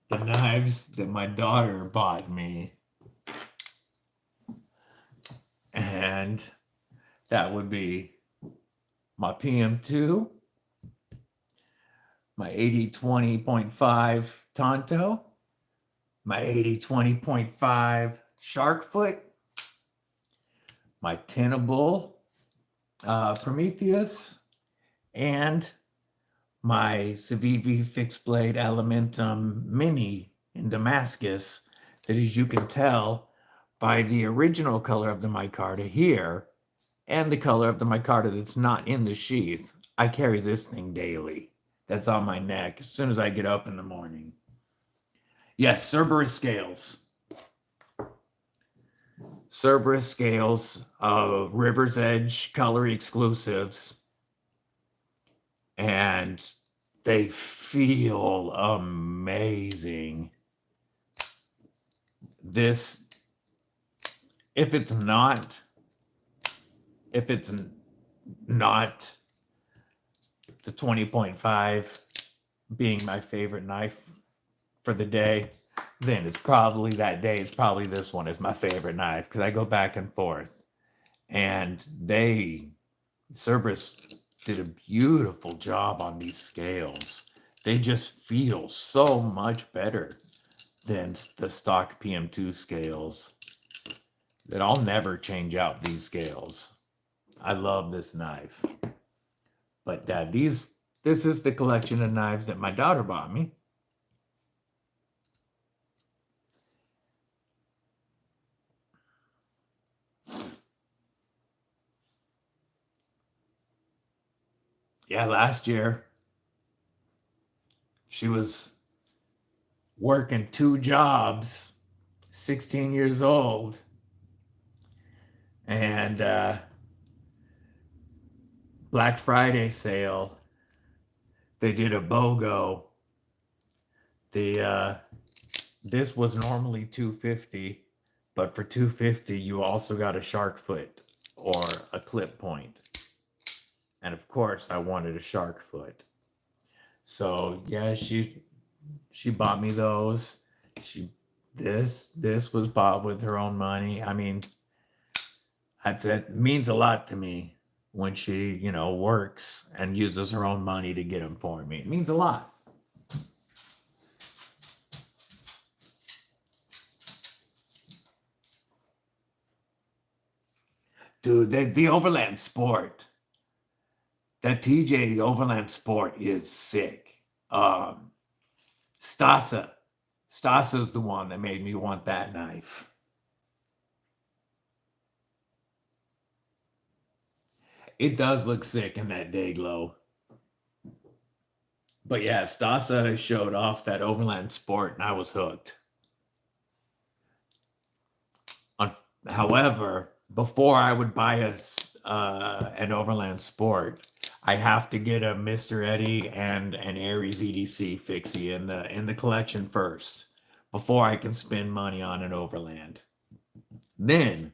the knives that my daughter bought me. And that would be my PM2, my 80/20.5 Tonto, my 80/20.5 Sharkfoot, my Tenable Prometheus, and my Civivi fixed blade Elementum Mini in Damascus that, as you can tell by the original color of the micarta here and the color of the micarta that's not in the sheath, I carry this thing daily. That's on my neck as soon as I get up in the morning. Yes, Cerberus scales. Cerberus scales, River's Edge color exclusives. And they feel amazing. This, if it's not the 20.5 being my favorite knife for the day, then it's probably that day. It's probably this one is my favorite knife because I go back and forth. And Cerberus did a beautiful job on these scales. They just feel so much better than the stock PM2 scales that I'll never change out these scales. I love this knife. But this is the collection of knives that my daughter bought me. Yeah, last year she was working two jobs, 16 years old, and Black Friday sale, they did a BOGO. The This was normally 250, but for 250 you also got a shark foot or a clip point. And of course I wanted a shark foot. So yeah, she bought me those. She this was bought with her own money. I mean, that means a lot to me when she, works and uses her own money to get them for me. It means a lot. Dude, the Overland Sport, that TJ Overland Sport is sick. Stasa. Stasa's the one that made me want that knife. It does look sick in that day glow. But yeah, Stasa showed off that Overland Sport and I was hooked. However, before I would buy an Overland Sport, I have to get a Mr. Eddie and an Aries EDC fixie in the collection first before I can spend money on an Overland. Then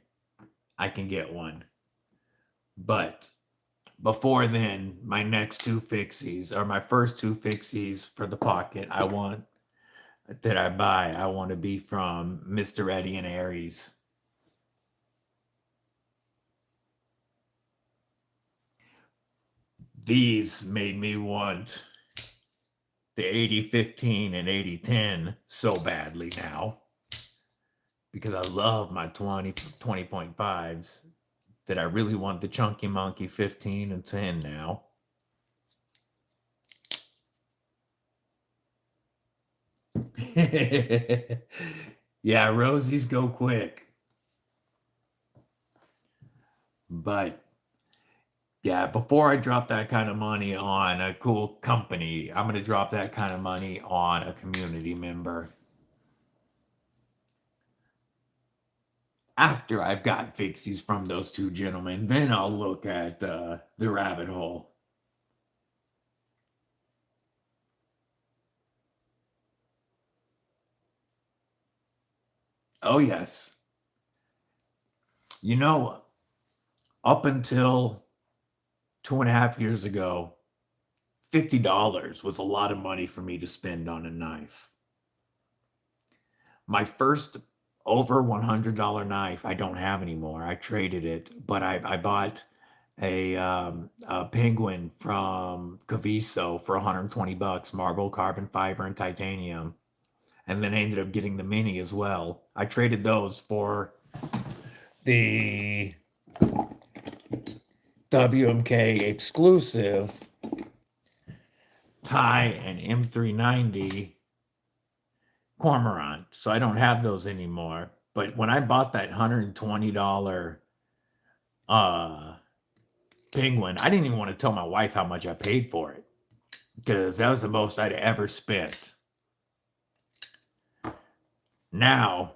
I can get one. But before then, my next two fixies, or my first two fixies for the pocket, I want to be from Mr. Eddie and Aries. These made me want the 8015 and 8010 so badly now, because I love my 20.5s, that I really want the Chunky Monkey 15 and 10 now. Yeah, Rosies go quick. But yeah, before I drop that kind of money on a cool company, I'm going to drop that kind of money on a community member. After I've got fixies from those two gentlemen, then I'll look at the rabbit hole. Oh, yes. Up until 2.5 years ago, $50 was a lot of money for me to spend on a knife. My first over $100 knife I don't have anymore. I traded it, but I bought a Penguin from Caviso for $120, marble, carbon fiber, and titanium. And then I ended up getting the Mini as well. I traded those for the WMK exclusive Ty and M390 Cormorant. So I don't have those anymore. But when I bought that $120 Penguin, I didn't even want to tell my wife how much I paid for it, because that was the most I'd ever spent. Now,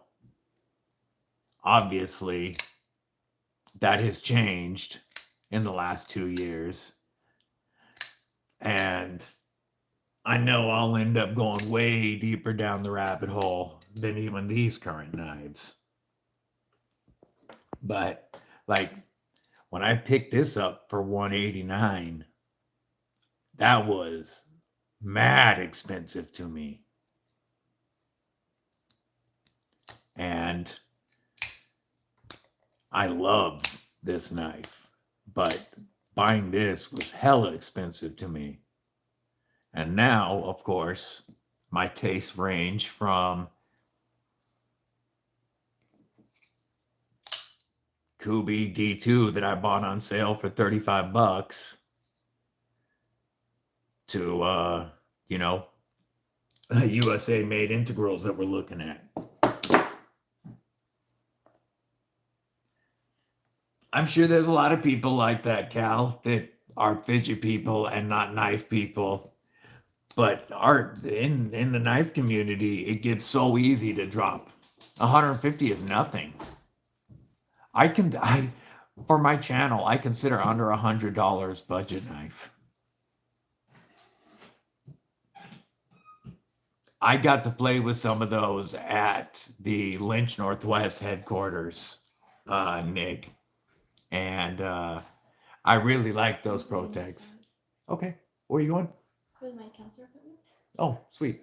obviously, that has changed in the last 2 years. And I know I'll end up going way deeper down the rabbit hole than even these current knives. But like, when I picked this up for $189, that was mad expensive to me. And I love this knife, but buying this was hella expensive to me. And now, of course, my tastes range from Kubi D2 that I bought on sale for $35 to, USA made integrals that we're looking at. I'm sure there's a lot of people like that, Cal, that are fidget people and not knife people. But in the knife community, it gets so easy to drop. 150 is nothing. I for my channel, I consider under $100 budget knife. I got to play with some of those at the Lynch Northwest headquarters, Nick, and I really like those Protecs. Okay, where are you going? With my cancer appointment. Oh, sweet.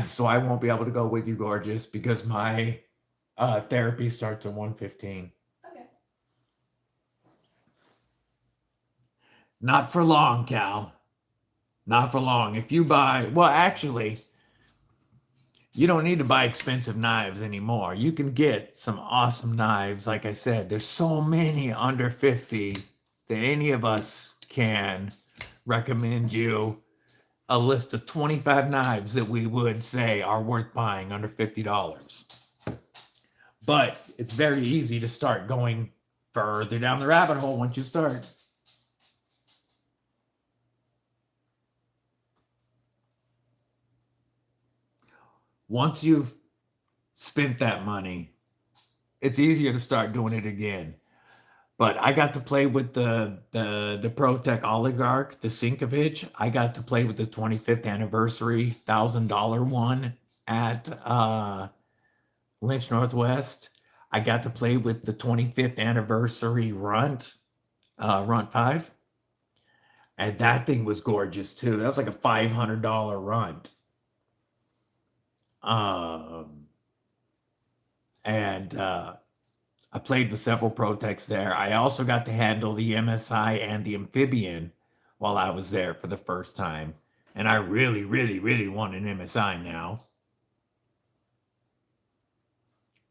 So I won't be able to go with you, gorgeous, because my therapy starts at 1:15. Okay. Not for long, Cal. Not for long. If you buy, well, actually, you don't need to buy expensive knives anymore. You can get some awesome knives. Like I said, there's so many under 50 that any of us can recommend you a list of 25 knives that we would say are worth buying under $50. But it's very easy to start going further down the rabbit hole once you start. Once you've spent that money, it's easier to start doing it again. But I got to play with the ProTech Oligarch, the Sinkovich. I got to play with the 25th anniversary $1,000 one at Lynch Northwest. I got to play with the 25th anniversary Runt 5. And that thing was gorgeous too. That was like a $500 Runt. I played with several Protecs there. I also got to handle the MSI and the Amphibian while I was there for the first time. And I really, really, really want an MSI now.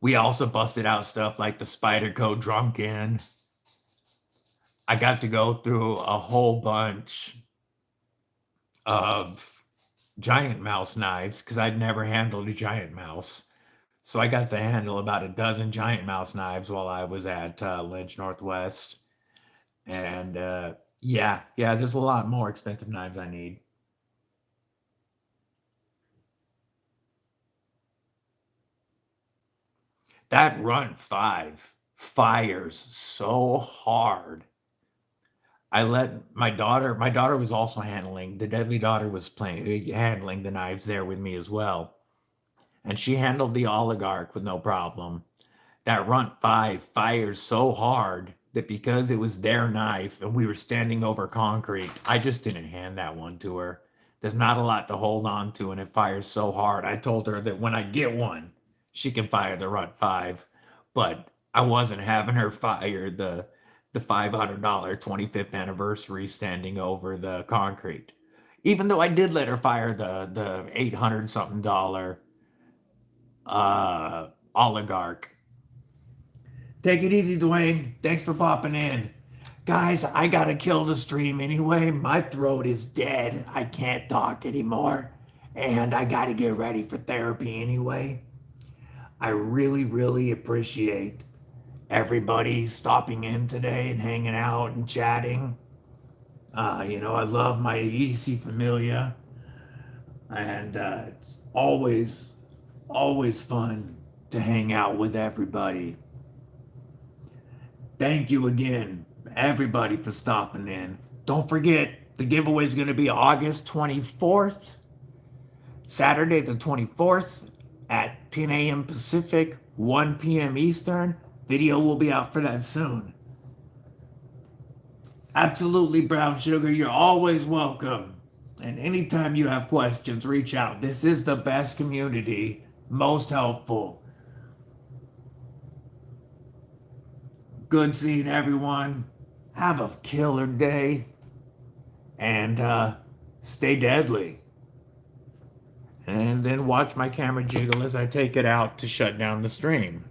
We also busted out stuff like the Spyderco Drunken. I got to go through a whole bunch of giant mouse knives because I'd never handled a giant mouse. So I got to handle about a dozen giant mouse knives while I was at Lynch Northwest. And yeah, there's a lot more expensive knives I need. That Runt 5 fires so hard. I let my daughter was also handling, the Deadly Daughter was handling the knives there with me as well. And she handled the Oligarch with no problem. That Runt 5 fires so hard that because it was their knife and we were standing over concrete, I just didn't hand that one to her. There's not a lot to hold on to, and it fires so hard. I told her that when I get one, she can fire the Runt 5, but I wasn't having her fire the $500 25th anniversary standing over the concrete. Even though I did let her fire the 800 something dollar Oligarch. Take it easy, Dwayne. Thanks for popping in. Guys, I gotta kill the stream anyway. My throat is dead. I can't talk anymore. And I gotta get ready for therapy anyway. I really, really appreciate everybody stopping in today and hanging out and chatting. I love my EDC Familia. And it's always fun to hang out with everybody. Thank you again, everybody, for stopping in. Don't forget, the giveaway is going to be August 24th, Saturday the 24th at 10 a.m. Pacific, 1 p.m. Eastern. Video will be out for that soon. Absolutely, Brown Sugar, you're always welcome. And anytime you have questions, reach out. This is the best community, most helpful. Good seeing everyone. Have a killer day. And stay deadly. And then watch my camera jiggle as I take it out to shut down the stream.